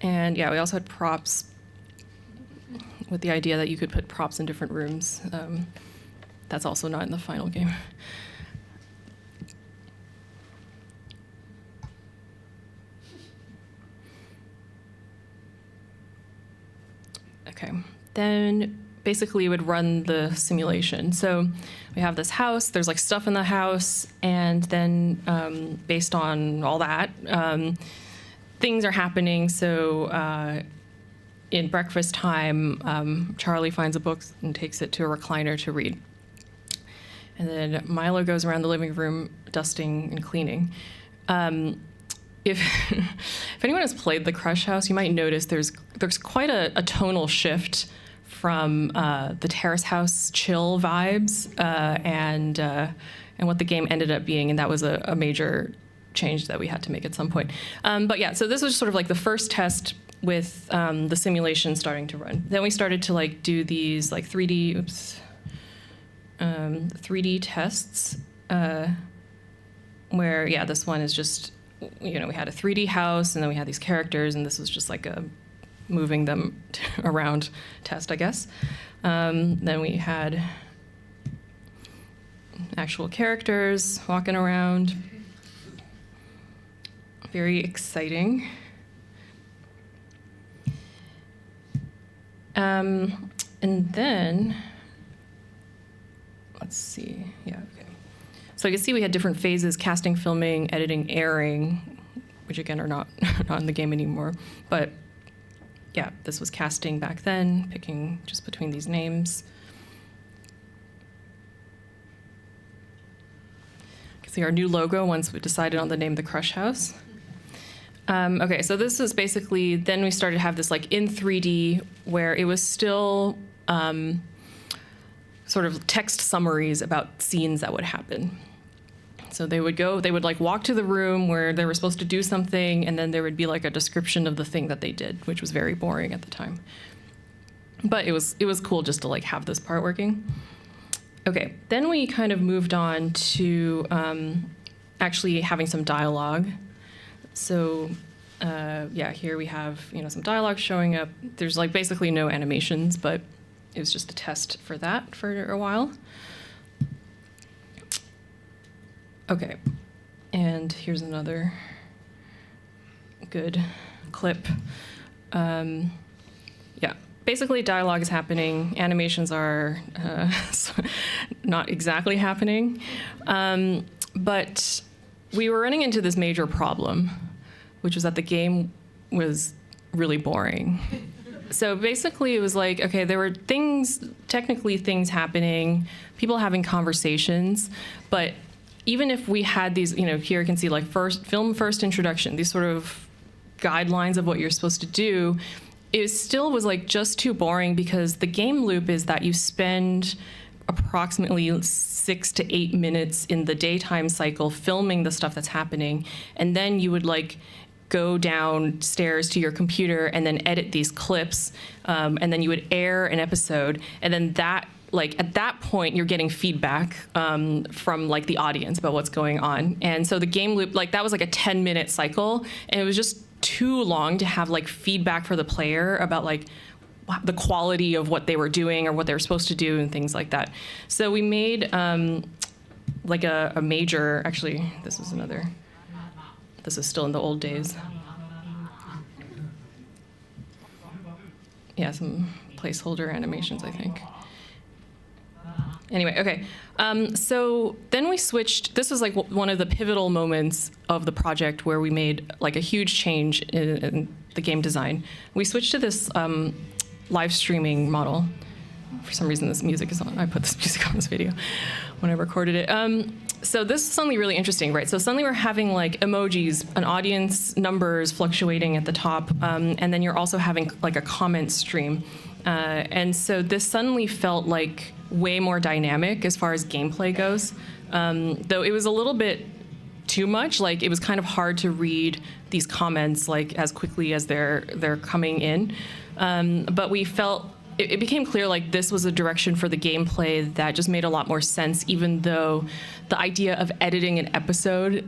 And yeah, we also had props with the idea that you could put props in different rooms. That's also not in the final game. Okay. Then basically you would run the simulation. So we have this house, there's like stuff in the house, and then based on all that, things are happening. So in breakfast time, Charlie finds a book and takes it to a recliner to read. And then Milo goes around the living room dusting and cleaning. If anyone has played the Crush House, you might notice there's quite a tonal shift from the Terrace House chill vibes and what the game ended up being, and that was a major change that we had to make at some point. But yeah, so this was sort of like the first test with the simulation starting to run. Then we started to like do these like 3D tests where, yeah, this one is just, you know, we had a 3D house and then we had these characters, and this was just like a moving them around test, I guess. Then we had actual characters walking around. Very exciting. And then, let's see, yeah, okay. So you can see we had different phases: casting, filming, editing, airing, which again are not in the game anymore. But yeah, this was casting back then, picking just between these names. You can see our new logo once we decided on the name, The Crush House. Okay, so this is basically, then we started to have this like in 3D where it was still sort of text summaries about scenes that would happen. So they would like walk to the room where they were supposed to do something, and then there would be like a description of the thing that they did, which was very boring at the time. But it was cool just to like have this part working. Okay, then we kind of moved on to actually having some dialogue. So yeah, here we have, you know, some dialogue showing up. There's like basically no animations, but it was just a test for that for a while. Okay, and here's another good clip. Yeah, basically dialogue is happening. Animations are not exactly happening. But we were running into this major problem, which was that the game was really boring. So basically it was like, okay, there were technically things happening, people having conversations, but even if we had these, you know, here you can see like film first introduction, these sort of guidelines of what you're supposed to do, it still was like just too boring, because the game loop is that you spend approximately 6 to 8 minutes in the daytime cycle filming the stuff that's happening, and then you would like go downstairs to your computer and then edit these clips, and then you would air an episode, and then that, like at that point you're getting feedback from like the audience about what's going on. And so the game loop, like that was like a 10-minute cycle, and it was just too long to have like feedback for the player about like the quality of what they were doing or what they were supposed to do and things like that. So we made like a major, actually this is still in the old days. Yeah, some placeholder animations, I think. Anyway, okay. So then we switched. This was like one of the pivotal moments of the project where we made like a huge change in the game design. We switched to this live streaming model. For some reason, this music is on. I put this music on this video when I recorded it. So this is suddenly really interesting, right? So suddenly we're having like emojis, an audience numbers fluctuating at the top, and then you're also having like a comment stream. And so this suddenly felt like way more dynamic as far as gameplay goes, though it was a little bit too much. Like it was kind of hard to read these comments like as quickly as they're coming in. But we felt it became clear like this was a direction for the gameplay that just made a lot more sense, even though the idea of editing an episode,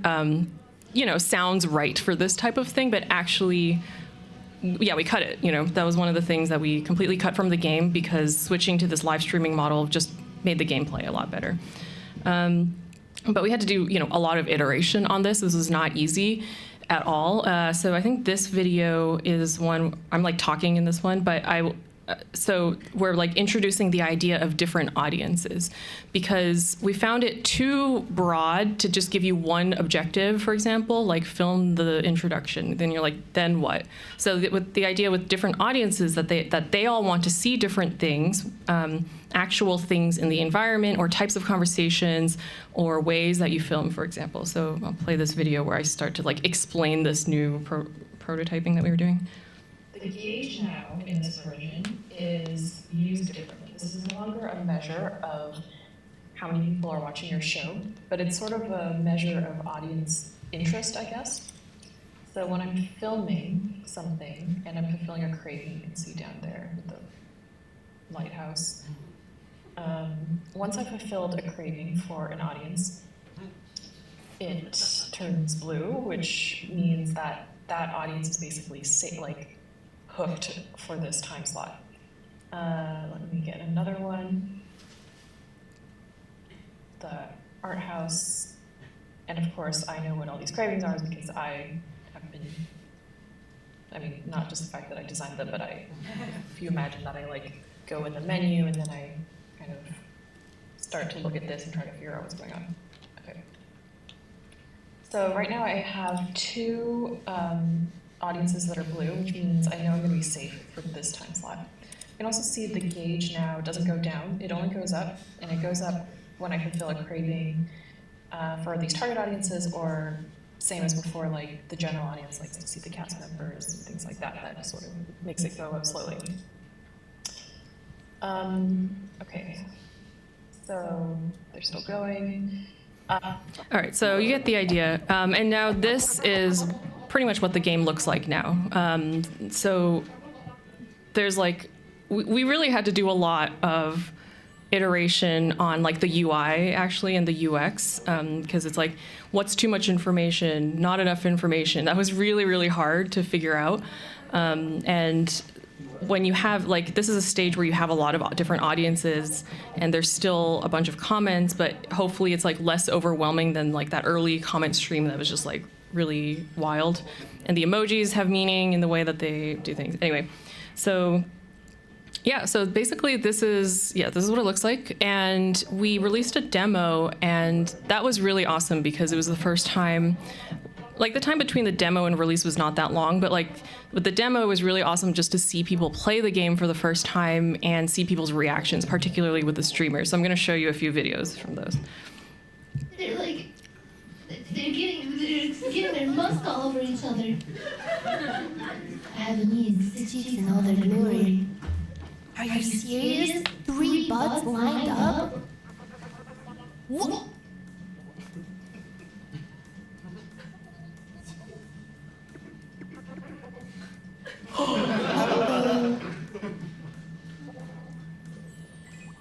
you know, sounds right for this type of thing, but actually, yeah, we cut it. You know, that was one of the things that we completely cut from the game, because switching to this live streaming model just made the gameplay a lot better. But we had to do, you know, a lot of iteration on this. This was not easy at all. So I think this video is one, I'm like talking in this one, but so we're like introducing the idea of different audiences, because we found it too broad to just give you one objective, for example, like film the introduction. Then you're like, then what? So with the idea with different audiences that they all want to see different things, actual things in the environment or types of conversations or ways that you film, for example. So I'll play this video where I start to like explain this new prototyping that we were doing. The gauge now in this version is used differently. This is no longer a measure of how many people are watching your show, but it's sort of a measure of audience interest, I guess. So when I'm filming something and I'm fulfilling a craving, you can see down there with the lighthouse. Once I've fulfilled a craving for an audience, it turns blue, which means that that audience is basically hooked for this time slot. Let me get another one. The art house, and of course I know what all these cravings are because I have been, I mean, not just the fact that I designed them, but if you imagine that I like go in the menu and then I kind of start to look at this and try to figure out what's going on. Okay. So right now I have two audiences that are blue, which means I know I'm going to be safe for this time slot. You can also see the gauge now doesn't go down, it only goes up, and it goes up when I fulfill a craving for these target audiences, or same as before, like the general audience likes to see the cast members and things like that. That sort of makes it go up slowly. Okay, so they're still going. All right, so you get the idea. And now this is pretty much what the game looks like now. So there's like, we really had to do a lot of iteration on like the UI actually and the UX, because it's like, what's too much information, not enough information. That was really, really hard to figure out. And when you have, like, this is a stage where you have a lot of different audiences and there's still a bunch of comments, but hopefully it's like less overwhelming than like that early comment stream that was just like really wild. And the emojis have meaning in the way that they do things. Anyway, so yeah, so basically this is what it looks like. And we released a demo, and that was really awesome because it was the first time, like the time between the demo and release was not that long, but like with the demo, it was really awesome just to see people play the game for the first time and see people's reactions, particularly with the streamers. So I'm going to show you a few videos from those. They're getting their musk all over each other. Avenese, the cheeks in all their glory. Are you serious? 3 butts lined up? What?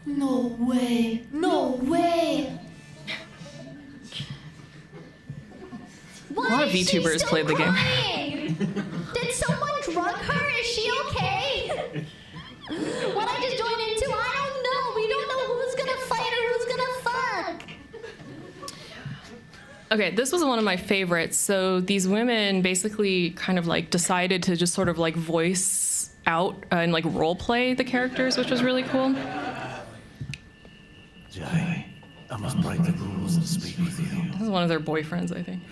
No way! No way! A lot of VTubers played the game. Did someone drug her? Is she okay? What I just joined into, I don't know. We don't know who's gonna fight or who's gonna fuck. Okay, this was one of my favorites. So these women basically kind of like decided to just sort of like voice out and like role play the characters, which was really cool. Jai, I must break the rules and speak with you. This is one of their boyfriends, I think.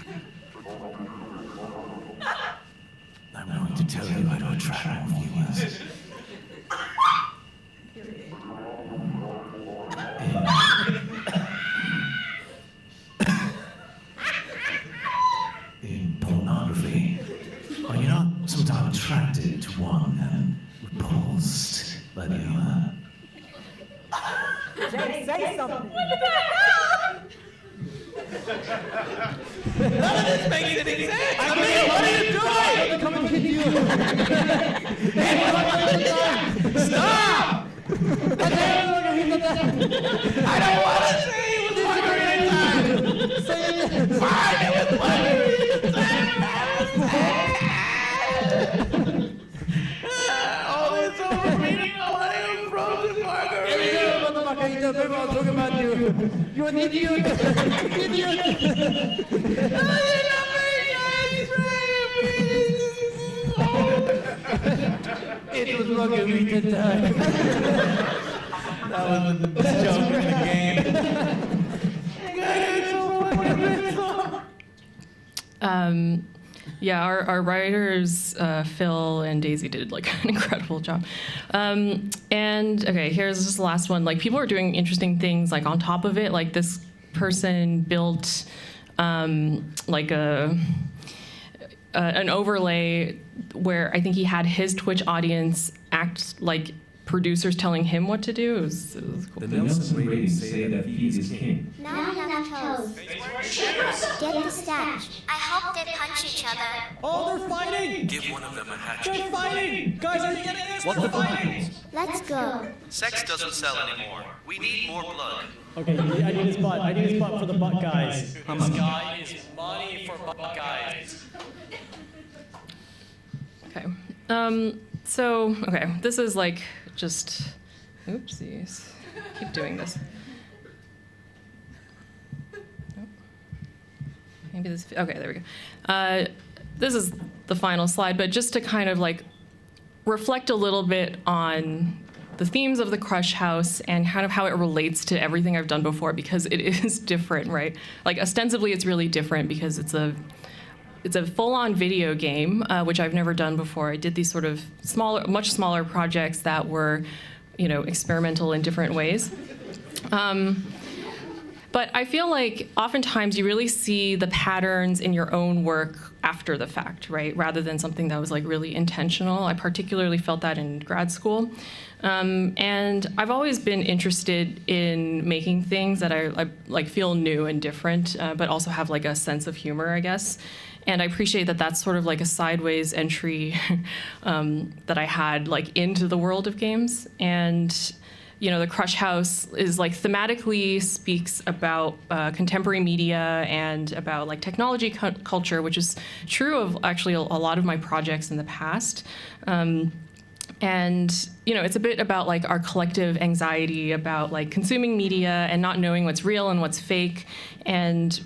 I'm going to tell you how to attract more viewers. In pornography, are you not sometimes attracted to one and repulsed by the other? Say something. What the hell? None of this makes any sense. I mean, what are you doing? I'm coming to you. Stop! I don't want to say it with Marguerite time. Fine, it was Marguerite all this over meaning I am frozen Marguerite. Everyone talking about you. You're an idiot. It was margarita time. That was the best joke in the game. Yeah, our writers, Phil and Daisy, did like an incredible job. And okay, here's just the last one. Like, people are doing interesting things like on top of it. Like, this person built like an overlay where I think he had his Twitch audience act like producers telling him what to do. It was cool. The Nelson ratings say that he is king. Now we have toes. Get the stash. I hope they punch each other. Oh, they're fighting! Give one of them a hatchet. They're fighting! Guys, are you getting this? What the fighting? Let's go. Sex doesn't sell anymore. We need more blood. Okay, I need a spot. I need a spot for the butt guys. This guy is money for butt guys. Okay. Okay, this is like just, oopsies. Keep doing this. Nope. Maybe this, okay, there we go. This is the final slide, but just to kind of like reflect a little bit on the themes of the Crush House and kind of how it relates to everything I've done before, because it is different, right? Like, ostensibly it's really different because it's a full-on video game, which I've never done before. I did these sort of much smaller projects that were, experimental in different ways. But I feel like oftentimes you really see the patterns in your own work after the fact, right? Rather than something that was like really intentional. I particularly felt that in grad school. And I've always been interested in making things that I like feel new and different, but also have like a sense of humor, I guess. And I appreciate that that's sort of like a sideways entry that I had like into the world of games. And the Crush House is like thematically speaks about contemporary media and about like technology culture, which is true of actually a lot of my projects in the past. And it's a bit about like our collective anxiety about like consuming media and not knowing what's real and what's fake, and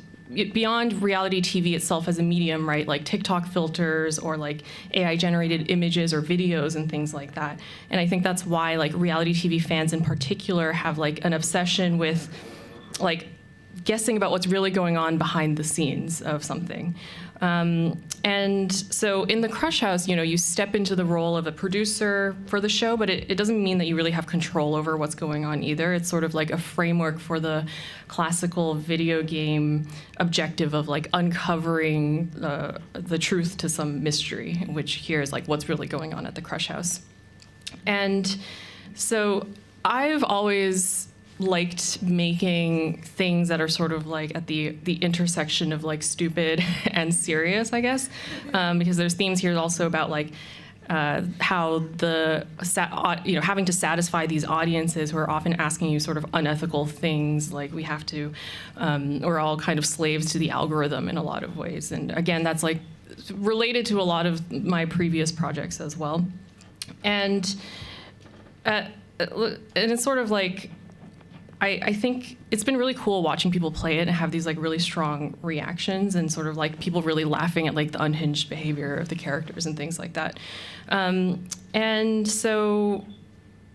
beyond reality TV itself as a medium, right? Like TikTok filters or like AI-generated images or videos and things like that. And I think that's why like reality TV fans in particular have like an obsession with like guessing about what's really going on behind the scenes of something. And so in the Crush House, you step into the role of a producer for the show, but it doesn't mean that you really have control over what's going on either. It's sort of like a framework for the classical video game objective of like uncovering the truth to some mystery, which here is like what's really going on at the Crush House. And so I've always liked making things that are sort of like at the intersection of like stupid and serious, I guess, because there's themes here also about like how having to satisfy these audiences who are often asking you sort of unethical things, like we have to, we're all kind of slaves to the algorithm in a lot of ways. And again, that's like related to a lot of my previous projects as well. And it's sort of like, I think it's been really cool watching people play it and have these like really strong reactions and sort of like people really laughing at like the unhinged behavior of the characters and things like that. And so,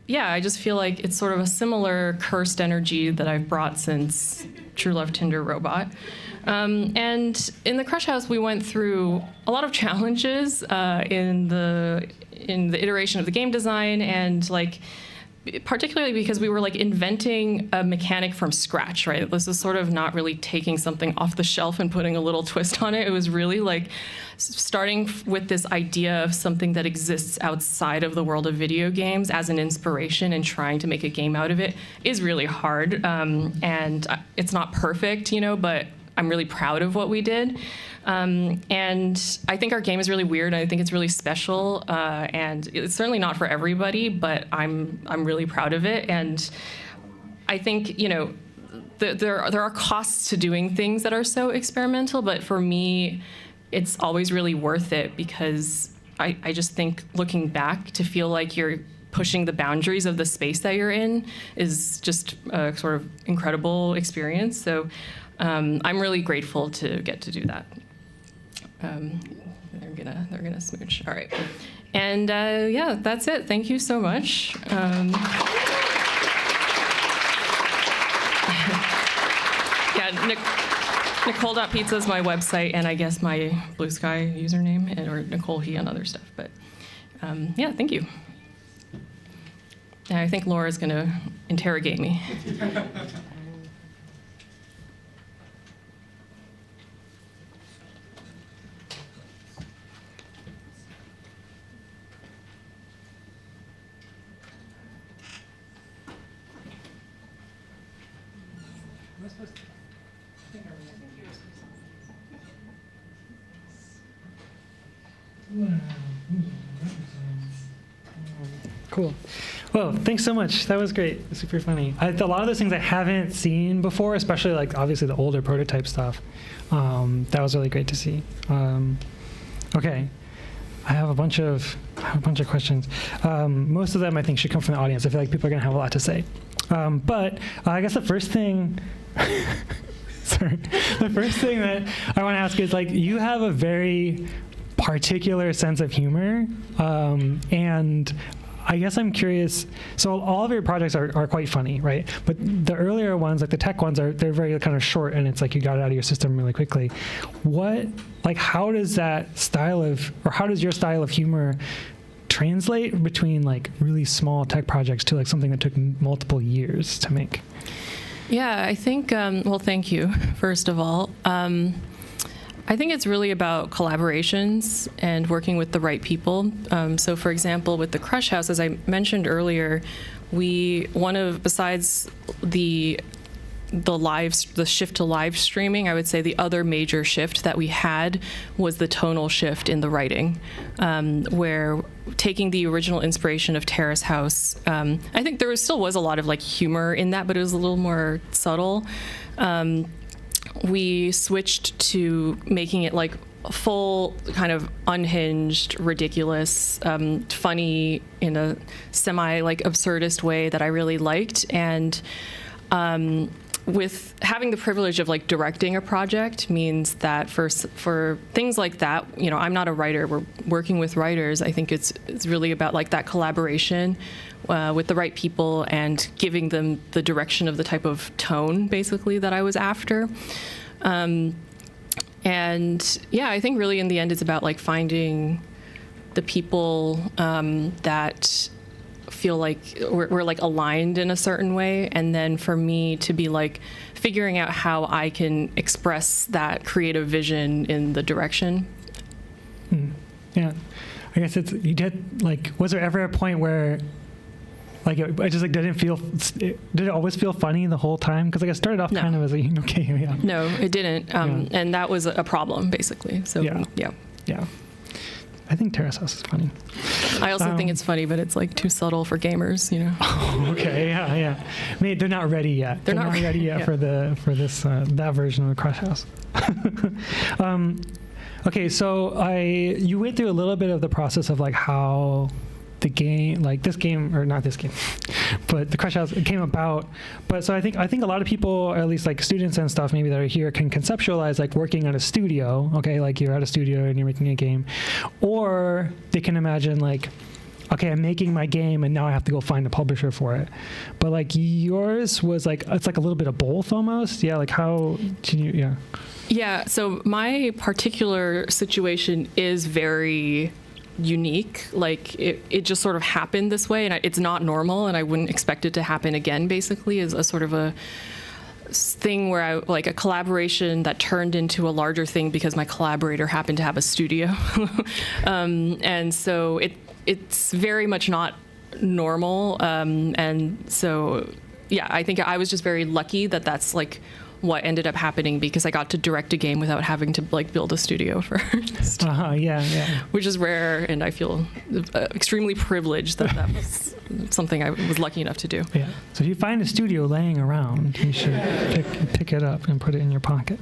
yeah, I just feel like it's sort of a similar cursed energy that I've brought since True Love Tinder Robot. And in the Crush House, we went through a lot of challenges in the iteration of the game design, and like, particularly because we were like inventing a mechanic from scratch, right? This is sort of not really taking something off the shelf and putting a little twist on it. It was really like starting with this idea of something that exists outside of the world of video games as an inspiration and trying to make a game out of it is really hard. And it's not perfect, but I'm really proud of what we did. And I think our game is really weird. I think it's really special, and it's certainly not for everybody, but I'm really proud of it. And I think, there are costs to doing things that are so experimental, but for me, it's always really worth it, because I just think looking back, to feel like you're pushing the boundaries of the space that you're in is just a sort of incredible experience. So I'm really grateful to get to do that. They're gonna smooch. All right. And yeah, that's it. Thank you so much. Yeah, Nicole.pizza is my website, and I guess my Blue Sky username, or Nicole He and other stuff. But yeah, thank you. And I think Laura's going to interrogate me. Cool. Well, thanks so much. That was great. Super funny. A lot of those things I haven't seen before, especially like obviously the older prototype stuff. That was really great to see. Okay. I have a bunch of questions. Most of them I think should come from the audience. I feel like people are going to have a lot to say. But I guess the first thing sorry. The first thing that I want to ask is, like, you have a very particular sense of humor, and I guess I'm curious. So all of your projects are quite funny, right? But the earlier ones, like the tech ones, they're very kind of short, and it's like you got it out of your system really quickly. How does your style of humor translate between like really small tech projects to like something that took multiple years to make? Yeah, I think, well, thank you, first of all. I think it's really about collaborations and working with the right people. So for example, with the Crush House, as I mentioned earlier, besides the shift to live streaming, I would say the other major shift that we had was the tonal shift in the writing, where taking the original inspiration of Terrace House, I think there still was a lot of like humor in that, but it was a little more subtle. We switched to making it like a full kind of unhinged, ridiculous, funny in a semi like absurdist way that I really liked. And with having the privilege of like directing a project means that for things like that, you know, I'm not a writer. We're working with writers. I think it's really about like that collaboration with the right people and giving them the direction of the type of tone, basically, that I was after. And yeah, I think really in the end, it's about like finding the people that feel like we're like aligned in a certain way, and then for me to be like figuring out how I can express that creative vision in the direction. Yeah, I guess you did like. Was there ever a point where like I just like did it always feel funny the whole time? Because like I started off kind of as a okay, yeah. No, it didn't, and that was a problem basically. So yeah. I think Terrace House is funny. I also think it's funny, but it's like too subtle for gamers, you know. Oh, okay, yeah. I mean, they're not ready yet. They're not ready yet for this that version of the Crush House. Okay, so you went through a little bit of the process of like how the game, like this game, or not this game, but the Crush House came about. But so I think a lot of people, or at least like students and stuff maybe that are here, can conceptualize like working at a studio, okay, like you're at a studio and you're making a game, or they can imagine like, okay, I'm making my game and now I have to go find a publisher for it. But like yours was like, it's like a little bit of both almost. Yeah, like how can you, yeah. Yeah, so my particular situation is very unique. Like it just sort of happened this way, and it's not normal, and I wouldn't expect it to happen again, basically, as a sort of a thing where like a collaboration that turned into a larger thing because my collaborator happened to have a studio. And so it's very much not normal. And so, yeah, I think I was just very lucky that that's like what ended up happening, because I got to direct a game without having to like build a studio first. Yeah. Which is rare, and I feel extremely privileged that was something I was lucky enough to do. Yeah. So if you find a studio laying around, you should pick it up and put it in your pocket.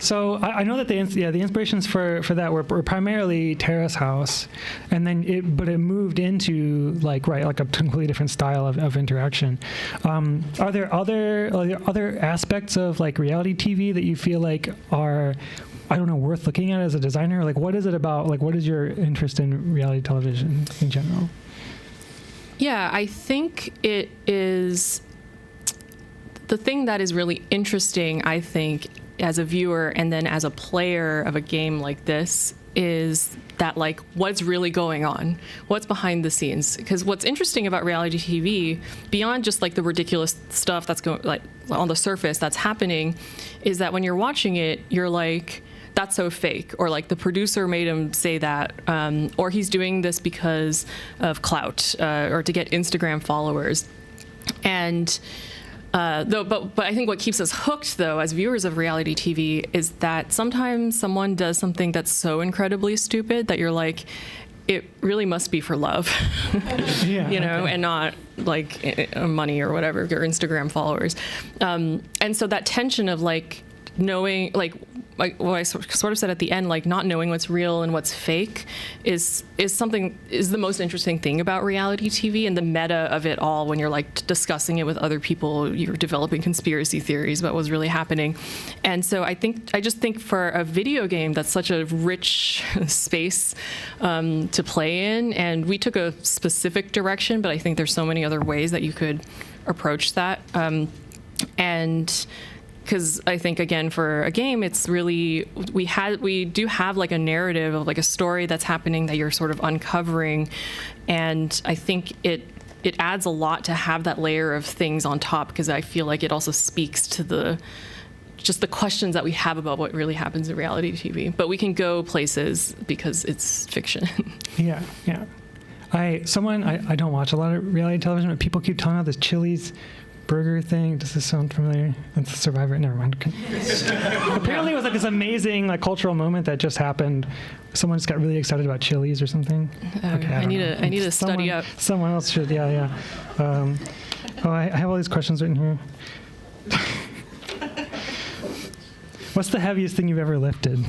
So I know that the inspirations for that were primarily Terrace House, and then it moved into like a completely different style of interaction. Are there other aspects of like reality TV that you feel like are I don't know, worth looking at as a designer? Like, what is it about? Like, what is your interest in reality television in general? Yeah, I think it is the thing that is really interesting, I think, as a viewer and then as a player of a game like this is that, like, what's really going on? What's behind the scenes? Because what's interesting about reality TV, beyond just like the ridiculous stuff that's going, like, on the surface that's happening, is that when you're watching it, you're like, that's so fake, or like the producer made him say that, or he's doing this because of clout, or to get Instagram followers. And but I think what keeps us hooked, though, as viewers of reality TV, is that sometimes someone does something that's so incredibly stupid that you're like, it really must be for love, Yeah, you know, okay. and not like money or whatever, or Instagram followers. And so that tension of like knowing, like what I sort of said at the end, like not knowing what's real and what's fake is the most interesting thing about reality TV, and the meta of it all. When you're like discussing it with other people, you're developing conspiracy theories about what's really happening. And so I just think for a video game, that's such a rich space to play in. And we took a specific direction, but I think there's so many other ways that you could approach that. And because I think, again, for a game, it's really, we do have like a narrative of like a story that's happening that you're sort of uncovering. And I think it adds a lot to have that layer of things on top, because I feel like it also speaks to just the questions that we have about what really happens in reality TV. But we can go places because it's fiction. Yeah. I don't watch a lot of reality television, but people keep telling me about this Chili's burger thing. Does this sound familiar? It's a Survivor. Never mind. Apparently, it was like this amazing like cultural moment that just happened. Someone just got really excited about Chili's or something. Okay, I need to study up. Someone else should. Yeah. I have all these questions written here. What's the heaviest thing you've ever lifted?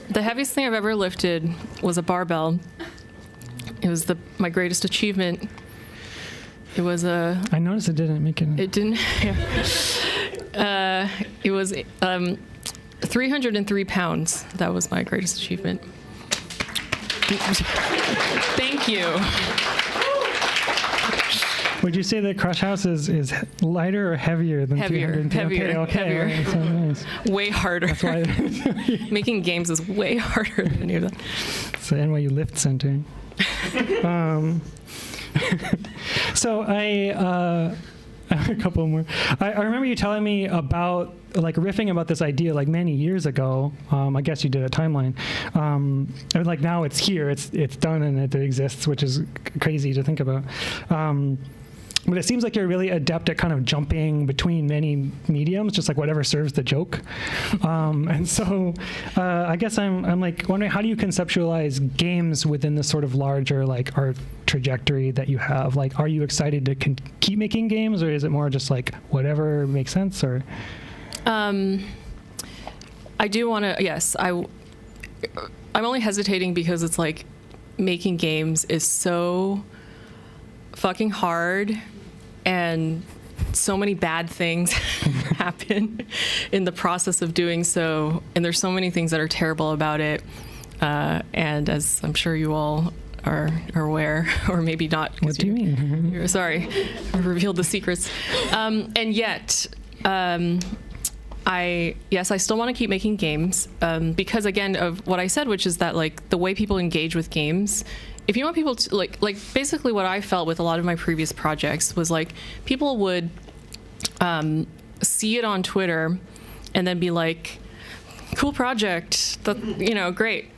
The heaviest thing I've ever lifted was a barbell. It was my greatest achievement. It was a... I noticed it didn't make it. It didn't. Yeah. It was 303 pounds. That was my greatest achievement. Thank you. Would you say that Crush House is lighter or heavier than 303? Okay. Heavier. Right, so nice. Way harder. That's why Making games is way harder than any of that. It's the NYU Lift Center. So I have a couple more. I remember you telling me about like riffing about this idea like many years ago. I guess you did a timeline. And like now it's here, it's done, and it exists, which is crazy to think about. But it seems like you're really adept at kind of jumping between many mediums, just like whatever serves the joke. And so I guess I'm like wondering, how do you conceptualize games within this sort of larger like art trajectory that you have? Like, are you excited to keep making games, or is it more just like whatever makes sense? Or I do want to, yes. I'm only hesitating because it's like making games is so fucking hard, and so many bad things happen in the process of doing so, and there's so many things that are terrible about it, and as I'm sure you all are aware, or maybe not. What do you mean? You're sorry, I revealed the secrets. And yet, I still want to keep making games, because again of what I said, which is that like the way people engage with games, if you want people to like basically what I felt with a lot of my previous projects was like people would see it on Twitter and then be like, cool project, that, you know, great.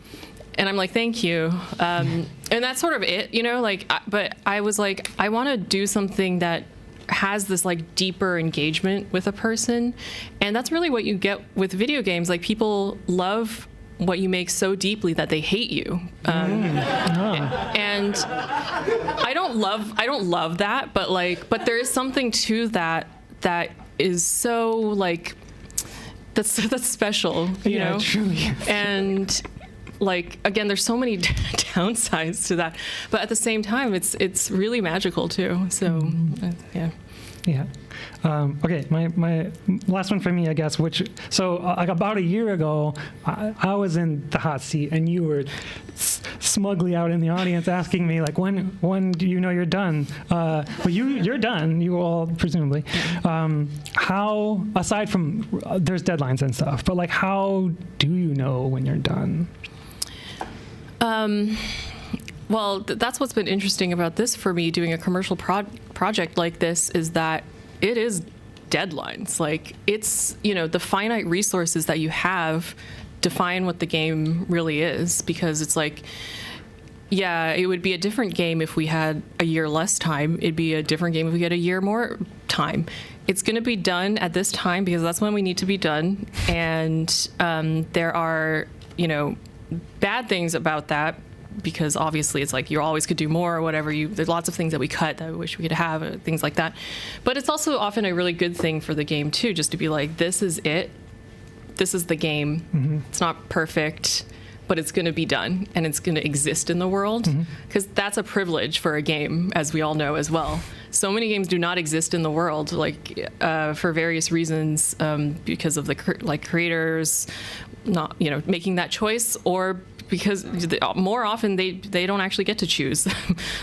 And I'm like, thank you. And that's sort of it, you know, like, but I was like, I want to do something that has this like deeper engagement with a person. And that's really what you get with video games. Like people love what you make so deeply that they hate you. And I don't love that, but there is something to that is so like, that's special, you know? Truly. And like, again, there's so many downsides to that, but at the same time, it's really magical too. So, yeah. Yeah. Okay, my last one for me, I guess. Like about a year ago, I was in the hot seat, and you were smugly out in the audience asking me like, when do you know you're done? Well, you're done. You all presumably. How, aside from there's deadlines and stuff, but like, how do you know when you're done? Well, that's what's been interesting about this for me, doing a commercial project like this, is that it is deadlines. Like, it's, the finite resources that you have define what the game really is, because it's like, yeah, it would be a different game if we had a year less time. It'd be a different game if we had a year more time. It's going to be done at this time because that's when we need to be done. And there are, bad things about that, because obviously it's like you always could do more or whatever. There's lots of things that we cut that I wish we could have, things like that. But it's also often a really good thing for the game too, just to be like, this is it. This is the game. Mm-hmm. It's not perfect, but it's going to be done and it's going to exist in the world, because that's a privilege for a game, as we all know as well. So many games do not exist in the world, like for various reasons, because of the creators not making that choice, or because more often they don't actually get to choose,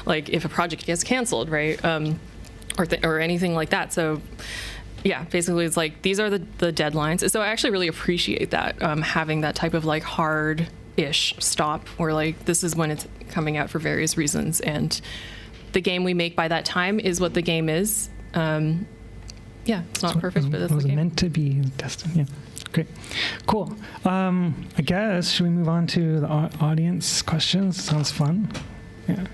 like if a project gets canceled, right, or anything like that. So yeah, basically it's like these are the deadlines. So I actually really appreciate that, having that type of like hard-ish stop, where like this is when it's coming out for various reasons, and the game we make by that time is what the game is. Yeah, it's not perfect, but that's the game. It was meant to be tested. Yeah. Great. Cool. I guess, should we move on to the audience questions? Sounds fun. Yeah.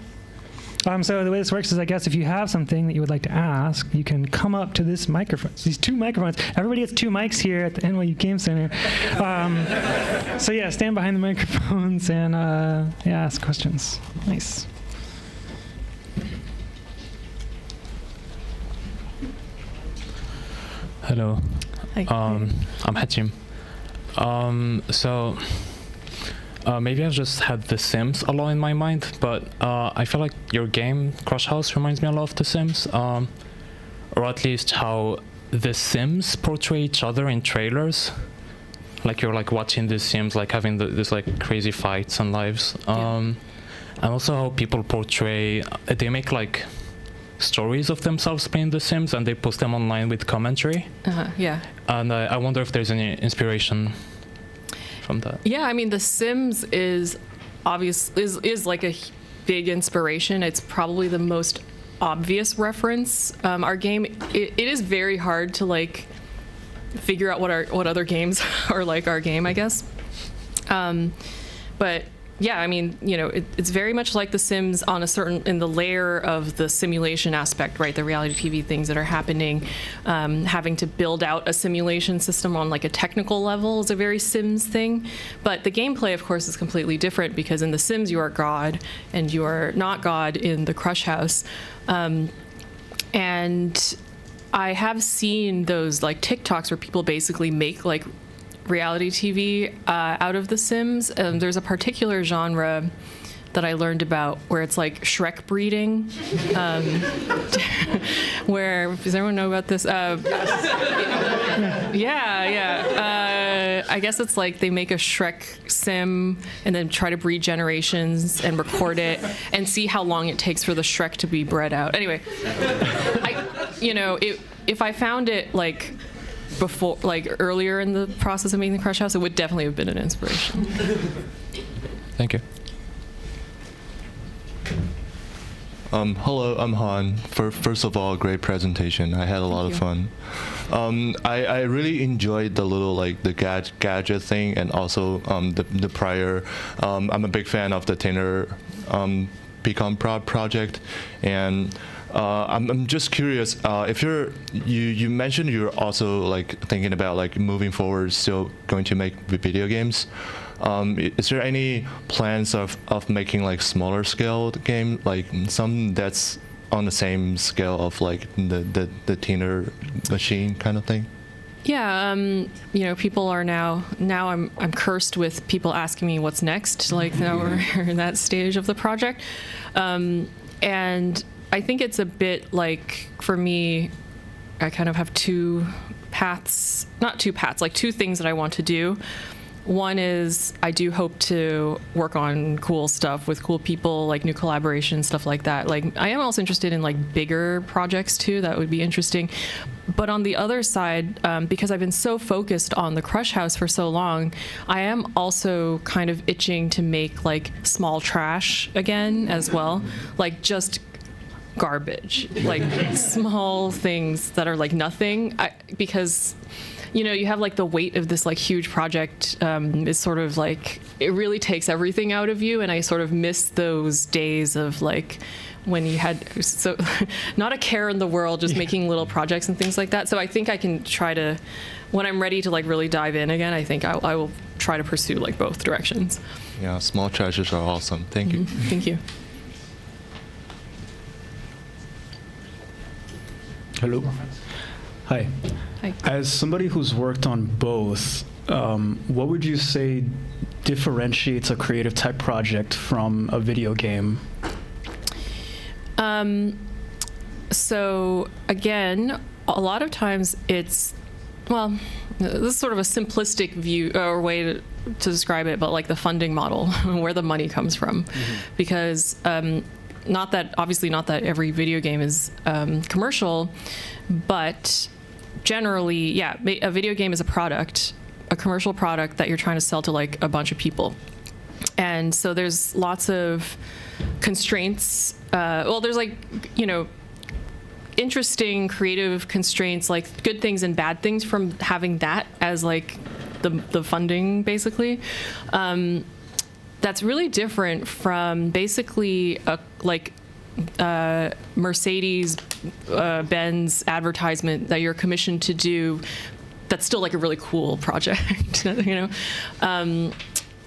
So the way this works is, I guess, if you have something that you would like to ask, you can come up to this microphone. These two microphones. Everybody gets two mics here at the NYU Game Center. So yeah, stand behind the microphones and ask questions. Nice. Hello. Hi. I'm Hachim. Maybe I've just had The Sims a lot in my mind, but I feel like your game, Crush House, reminds me a lot of The Sims, or at least how The Sims portray each other in trailers. Like you're like watching The Sims, like having this like crazy fights and lives. And also how people portray, they make like stories of themselves playing The Sims and they post them online with commentary. Yeah. And I wonder if there's any inspiration from that. Yeah, I mean, The Sims is like a big inspiration. It's probably the most obvious reference. Our game, it is very hard to like figure out what other games are like our game, I guess. But yeah, I mean, it's very much like The Sims on in the layer of the simulation aspect, right? The reality TV things that are happening, having to build out a simulation system on like a technical level is a very Sims thing. But the gameplay, of course, is completely different, because in The Sims you are God and you are not God in the Crush House. And I have seen those like TikToks where people basically make like reality TV out of The Sims. There's a particular genre that I learned about where it's like Shrek breeding. Where, does everyone know about this? Yeah. I guess it's like they make a Shrek sim and then try to breed generations and record it and see how long it takes for the Shrek to be bred out. Anyway, if I found it like before, like earlier in the process of making the Crush House, it would definitely have been an inspiration. Thank you. Hello, I'm Han. First of all, great presentation. I had a lot of fun. I really enjoyed the little like the gadget thing, and also the prior. I'm a big fan of the Tinner Pecan project, and I'm just curious if you mentioned you're also like thinking about like moving forward, still going to make video games. Is there any plans of making like smaller scale game, like some that's on the same scale of like the Tinner machine kind of thing? Yeah, people are now I'm cursed with people asking me what's next. Like now we're in that stage of the project, and I think it's a bit like, for me, I kind of have two paths, not two paths, like two things that I want to do. One is I do hope to work on cool stuff with cool people, like new collaborations, stuff like that. Like I am also interested in like bigger projects too. That would be interesting. But on the other side, because I've been so focused on the Crush House for so long, I am also kind of itching to make like small trash again as well, like just garbage, like small things that are like nothing. Because you know, you have like the weight of this like huge project is sort of like, it really takes everything out of you. And I sort of miss those days of like when you had so not a care in the world, just making little projects and things like that. So I think I can try to, when I'm ready to like really dive in again, I think I will try to pursue like both directions. Yeah, small treasures are awesome. Thank you. Thank you. Hello. Hi. Hi. As somebody who's worked on both, what would you say differentiates a creative type project from a video game? So again, a lot of times it's, well, this is sort of a simplistic view or way to describe it, but like the funding model, where the money comes from. Because not that every video game is commercial, but generally, yeah, a video game is a product, a commercial product that you're trying to sell to like a bunch of people. And so there's lots of constraints. Well, there's like, you know, interesting creative constraints, like good things and bad things from having that as like the funding, basically. That's really different from basically Mercedes Benz advertisement that you're commissioned to do. That's still like a really cool project, you know,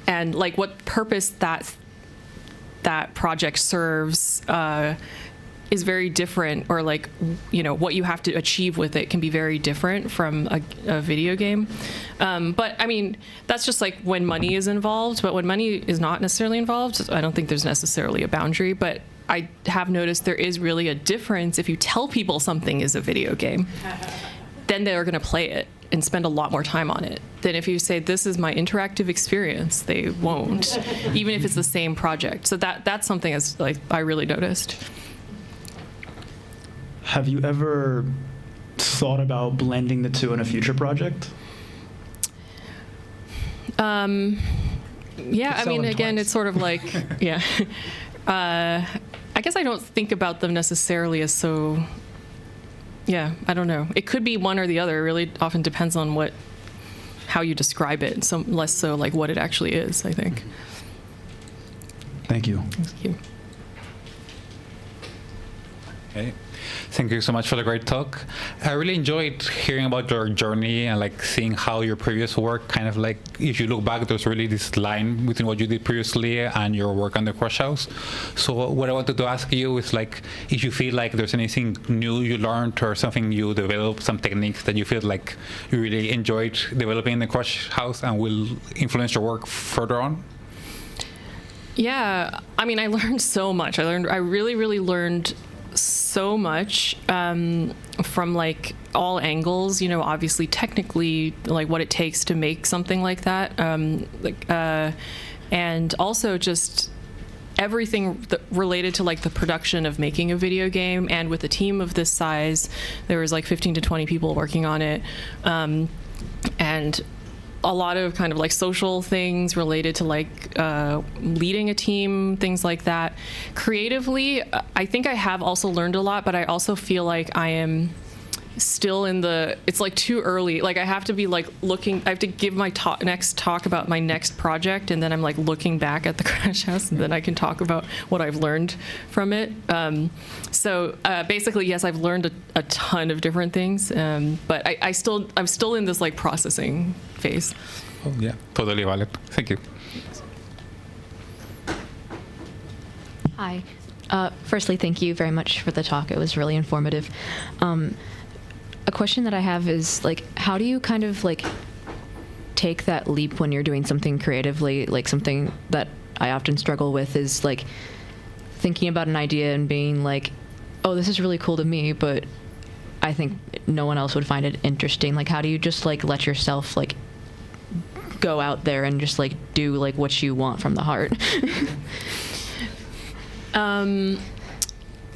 and like what purpose that project serves is very different, or like, you know, what you have to achieve with it can be very different from a video game. But I mean, that's just like when money is involved. But when money is not necessarily involved, I don't think there's necessarily a boundary. But I have noticed there is really a difference if you tell people something is a video game, then they're going to play it and spend a lot more time on it than if you say, this is my interactive experience. They won't, even if it's the same project. So that's something that's like I really noticed. Have you ever thought about blending the two in a future project? Yeah, I mean, again, it's sort of like, yeah. I guess I don't think about them necessarily as so, yeah, I don't know. It could be one or the other. It really often depends on how you describe it, so less so like what it actually is, I think. Thank you. Thank you. Okay. Thank you so much for the great talk. I really enjoyed hearing about your journey and like seeing how your previous work kind of like, if you look back, there's really this line between what you did previously and your work on the Crush House. So what I wanted to ask you is like, if you feel like there's anything new you learned or something you developed, some techniques that you feel like you really enjoyed developing in the Crush House and will influence your work further on? Yeah, I mean, I learned so much. I really, really learned so much from like all angles, you know, obviously technically like what it takes to make something like that, and also just everything related to like the production of making a video game. And with a team of this size, there was like 15 to 20 people working on it, and a lot of kind of like social things related to like leading a team, things like that. Creatively, I think I have also learned a lot, but I also feel like I am still in it's like too early. Like I have to be like I have to give my next talk about my next project, and then I'm like looking back at the Crush House, and then I can talk about what I've learned from it. So basically, yes, I've learned a ton of different things, but I'm still in this like processing phase. Oh yeah, totally valid. Thank you. Hi. Firstly, thank you very much for the talk. It was really informative. A question that I have is like, how do you kind of like take that leap when you're doing something creatively? Like something that I often struggle with is like thinking about an idea and being like, oh, this is really cool to me, but I think no one else would find it interesting. Like, how do you just like let yourself like go out there and just like do like what you want from the heart?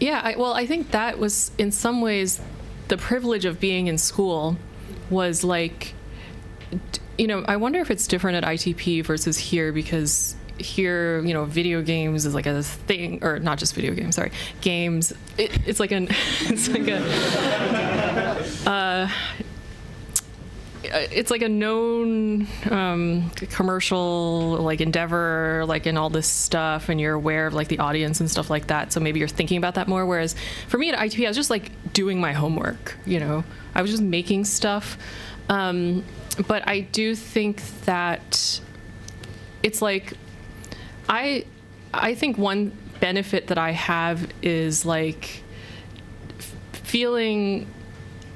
Yeah, well, I think that was in some ways the privilege of being in school was like, you know, I wonder if it's different at ITP versus here, because here, you know, video games is like a thing, or not just video games, sorry, games. It's like a it's like a known commercial like endeavor, like in all this stuff, and you're aware of like the audience and stuff like that. So maybe you're thinking about that more. Whereas for me at ITP, I was just like doing my homework. You know, I was just making stuff. But I do think that it's like I think one benefit that I have is like feeling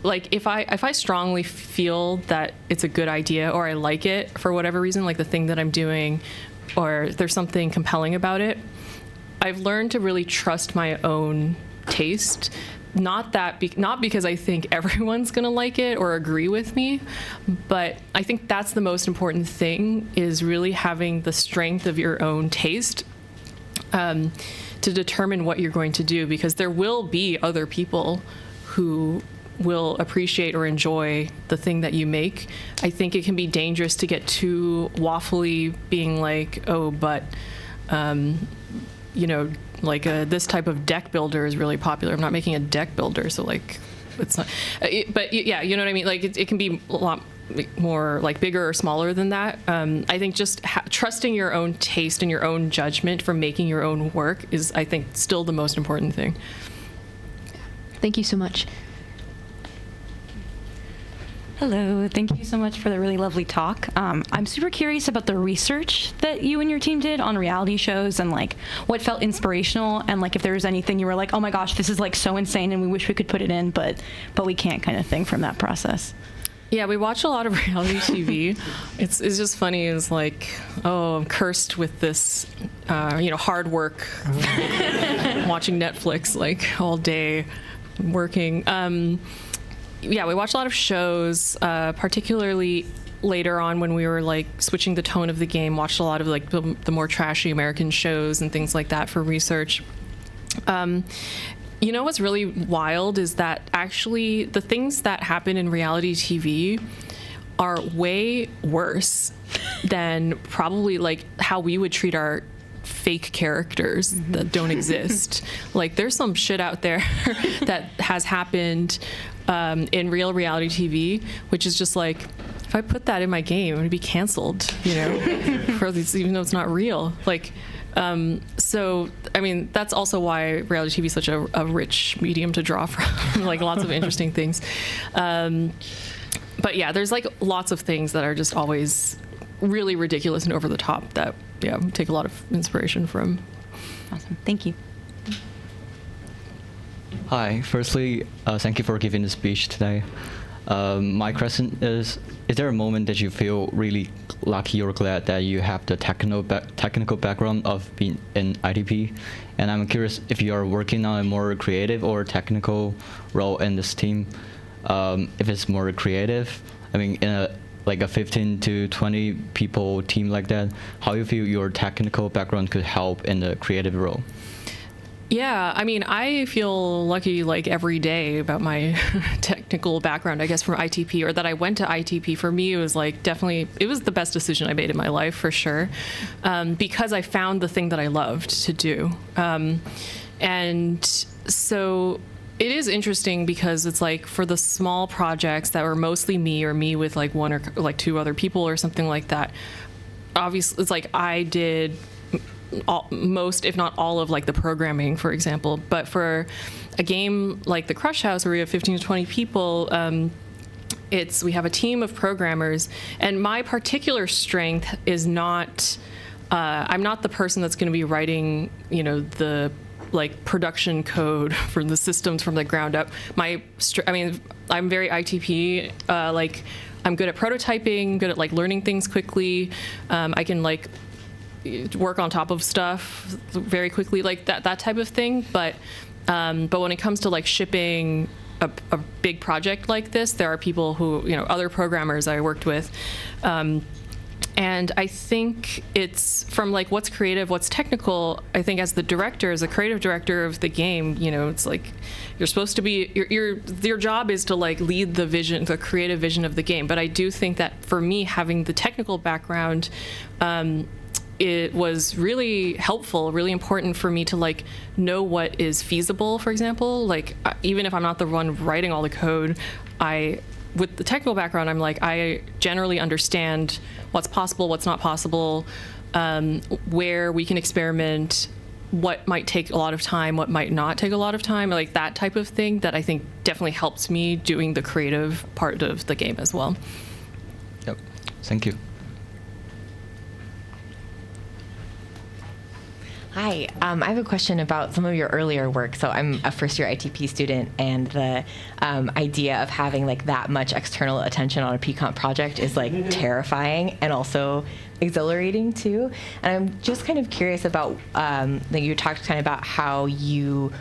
like if I strongly feel that it's a good idea or I like it for whatever reason, like the thing that I'm doing, or there's something compelling about it, I've learned to really trust my own taste. Not because I think everyone's gonna like it or agree with me, but I think that's the most important thing, is really having the strength of your own taste to determine what you're going to do, because there will be other people who will appreciate or enjoy the thing that you make. I think it can be dangerous to get too waffly, being like, oh, but you know, like this type of deck builder is really popular. I'm not making a deck builder, so like it's not. But yeah, you know what I mean. Like it can be a lot more like bigger or smaller than that. I think just trusting your own taste and your own judgment for making your own work is, I think, still the most important thing. Thank you so much. Hello, thank you so much for the really lovely talk. I'm super curious about the research that you and your team did on reality shows, and like what felt inspirational, and like if there was anything you were like, oh my gosh, this is like so insane and we wish we could put it in, but we can't, kind of thing from that process. Yeah, we watch a lot of reality TV. It's just funny. It's like, oh, I'm cursed with this, you know, hard work, watching Netflix like all day, working. Yeah, we watched a lot of shows, particularly later on when we were like switching the tone of the game, watched a lot of like the more trashy American shows and things like that for research. You know what's really wild is that actually the things that happen in reality TV are way worse than probably like how we would treat our fake characters that don't exist. Like there's some shit out there that has happened in real reality TV, which is just like, if I put that in my game, I'm gonna be canceled, you know, for these, even though it's not real. Like, so, I mean, that's also why reality TV is such a rich medium to draw from, like lots of interesting things. But yeah, there's like lots of things that are just always really ridiculous and over the top that, yeah, take a lot of inspiration from. Awesome, thank you. Hi, firstly, thank you for giving the speech today. My question is there a moment that you feel really lucky or glad that you have the technical background of being in ITP? And I'm curious if you are working on a more creative or technical role in this team. If it's more creative, I mean, in a 15 to 20 people team like that, how you feel your technical background could help in the creative role? Yeah, I mean, I feel lucky like every day about my technical background, I guess, from ITP, or that I went to ITP. For me, it was like definitely, it was the best decision I made in my life, for sure, because I found the thing that I loved to do. And so it is interesting because it's like for the small projects that were mostly me or me with like one or like two other people or something like that, obviously it's like I did most, if not all, of like the programming, for example. But for a game like the Crush House, where we have 15 to 20 people, we have a team of programmers, and my particular strength is not, I'm not the person that's going to be writing, you know, the like production code for the systems from the ground up. I mean, I'm very ITP, like I'm good at prototyping, good at like learning things quickly. I can like work on top of stuff very quickly, like that type of thing. But when it comes to like shipping a big project like this, there are people who, other programmers I worked with. And I think it's from like what's creative, what's technical. I think as the director, as a creative director of the game, it's like you're supposed to be, your job is to like lead the vision, the creative vision of the game. But I do think that for me, having the technical background, it was really helpful, really important for me to like know what is feasible, for example. Like even if I'm not the one writing all the code, with the technical background, I'm like, I generally understand what's possible, what's not possible, where we can experiment, what might take a lot of time, what might not take a lot of time, like that type of thing that I think definitely helps me doing the creative part of the game as well. Yep, thank you. Hi, I have a question about some of your earlier work. So I'm a first-year ITP student, and the idea of having like that much external attention on a PComp project is like terrifying and also exhilarating too. And I'm just kind of curious about, like you talked kind of about how you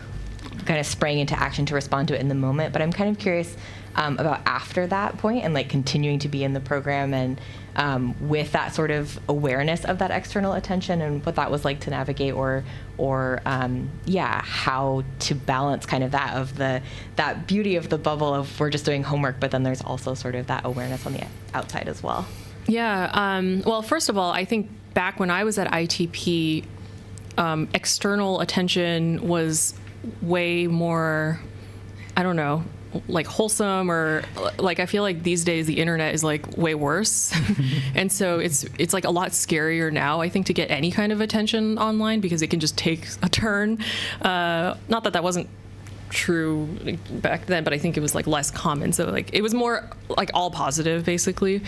kind of sprang into action to respond to it in the moment, but I'm kind of curious about after that point and like continuing to be in the program and with that sort of awareness of that external attention and what that was like to navigate or how to balance kind of that beauty of the bubble of we're just doing homework, but then there's also sort of that awareness on the outside as well. Yeah, well, first of all, I think back when I was at ITP, external attention was way more, I don't know, like wholesome, or like I feel like these days the internet is like way worse. And so it's like a lot scarier now, I think, to get any kind of attention online because it can just take a turn. Not that wasn't true back then, but I think it was like less common. So like it was more like all positive basically.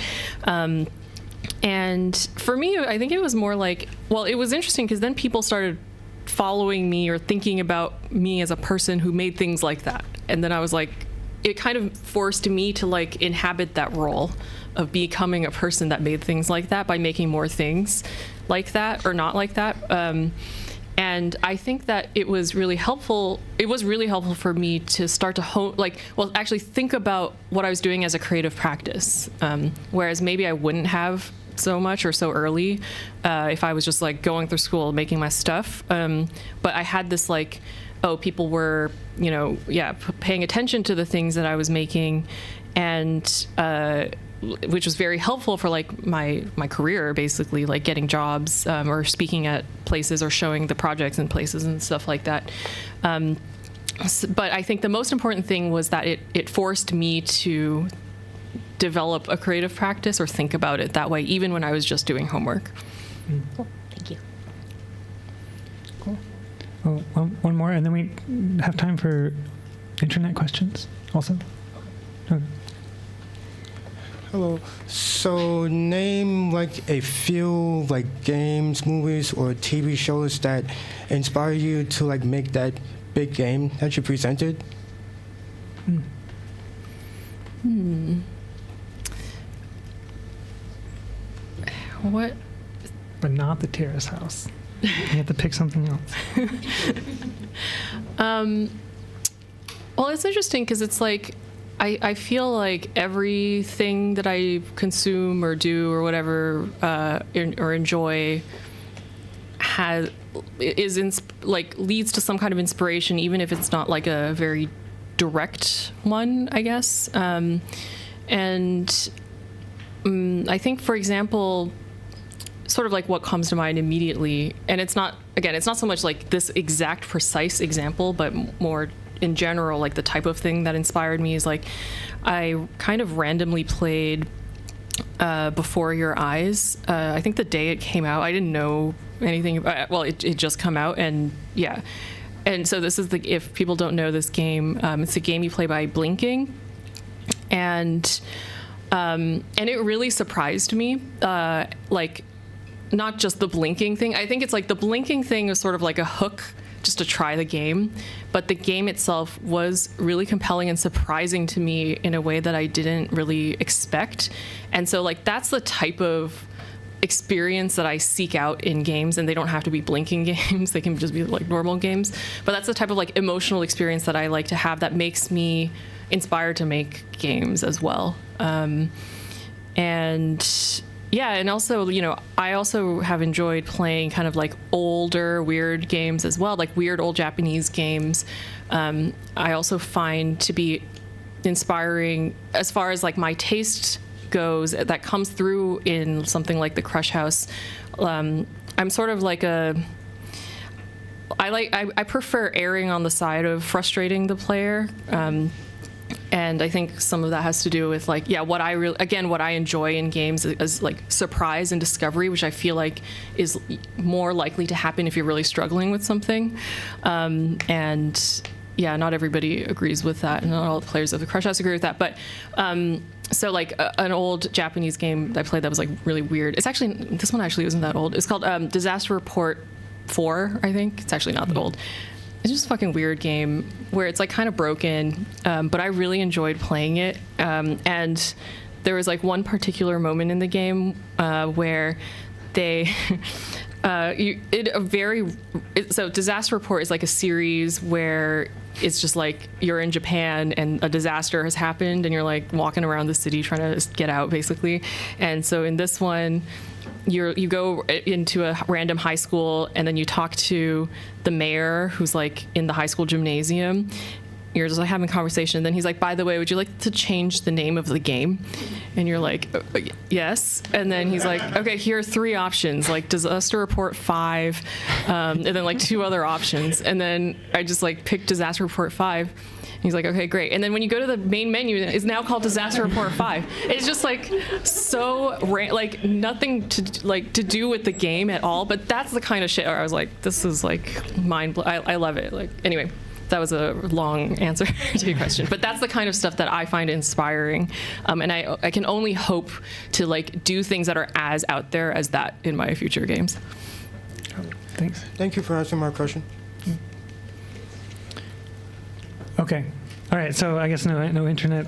And for me, I think it was more like, well, it was interesting because then people started following me or thinking about me as a person who made things like that. And then I was like, it kind of forced me to like inhabit that role of becoming a person that made things like that by making more things like that or not like that. And I think that it was really helpful. It was really helpful for me to start to actually think about what I was doing as a creative practice. Whereas maybe I wouldn't have so much or so early if I was just like going through school making my stuff. But I had this like, people were, paying attention to the things that I was making, and which was very helpful for like my career, basically, like getting jobs or speaking at places or showing the projects in places and stuff like that. But I think the most important thing was that it forced me to develop a creative practice or think about it that way, even when I was just doing homework. Cool. Thank you. Cool. Well, one more, and then we have time for internet questions also. Okay. Hello. So name like a few like games, movies, or TV shows that inspire you to like make that big game that you presented. What? But not the Terrace House. You have to pick something else. Well, it's interesting because it's like, I feel like everything that I consume or do or whatever or enjoy leads to some kind of inspiration, even if it's not like a very direct one, I guess. And I think, for example, sort of like what comes to mind immediately, and it's not so much like this exact precise example, but more in general, like the type of thing that inspired me is like, I kind of randomly played Before Your Eyes. I think the day it came out, I didn't know anything about, well, it just come out, and yeah. And so this is if people don't know this game, it's a game you play by blinking. And it really surprised me, like, not just the blinking thing. I think it's like the blinking thing is sort of like a hook just to try the game, but the game itself was really compelling and surprising to me in a way that I didn't really expect. And so like that's the type of experience that I seek out in games, and they don't have to be blinking games. They can just be like normal games. But that's the type of like emotional experience that I like to have that makes me inspired to make games as well. And yeah, and also, you know, I also have enjoyed playing kind of like older, weird games as well, like weird old Japanese games. I also find to be inspiring as far as like my taste goes, that comes through in something like the Crush House. I'm sort of like I prefer erring on the side of frustrating the player. And I think some of that has to do with like, yeah, what I enjoy in games is like surprise and discovery, which I feel like is more likely to happen if you're really struggling with something. And yeah, not everybody agrees with that, and not all the players of the Crush House agree with that. But so like an old Japanese game that I played that was like really weird. It's actually, this one actually isn't that old. It's called Disaster Report 4, I think. It's actually not that old. It's just a fucking weird game where it's like kind of broken, but I really enjoyed playing it. And there was like one particular moment in the game where they, so Disaster Report is like a series where it's just like you're in Japan and a disaster has happened and you're like walking around the city trying to get out, basically. And so in this one, you go into a random high school and then you talk to the mayor who's like in the high school gymnasium. You're just like having a conversation. Then he's like, by the way, would you like to change the name of the game? And you're like, yes. And then he's like, okay, here are 3 options, like Disaster Report 5, and then like 2 other options. And then I just like picked Disaster Report 5. He's like, okay, great. And then when you go to the main menu, it's now called Disaster Report 5. It's just like so like nothing to do with the game at all. But that's the kind of shit where I was like, this is like mind-blowing. I love it. Like, anyway, that was a long answer to your question. But that's the kind of stuff that I find inspiring. And I can only hope to like do things that are as out there as that in my future games. Thanks. Thank you for answering my question. Okay. All right. So I guess no internet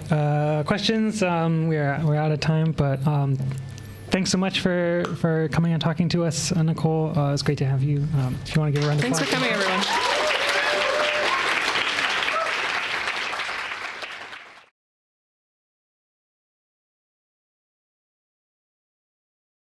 questions. We're out of time. But thanks so much for coming and talking to us, Nicole. It's great to have you. If you want to give a round of applause. Thanks for coming, everyone.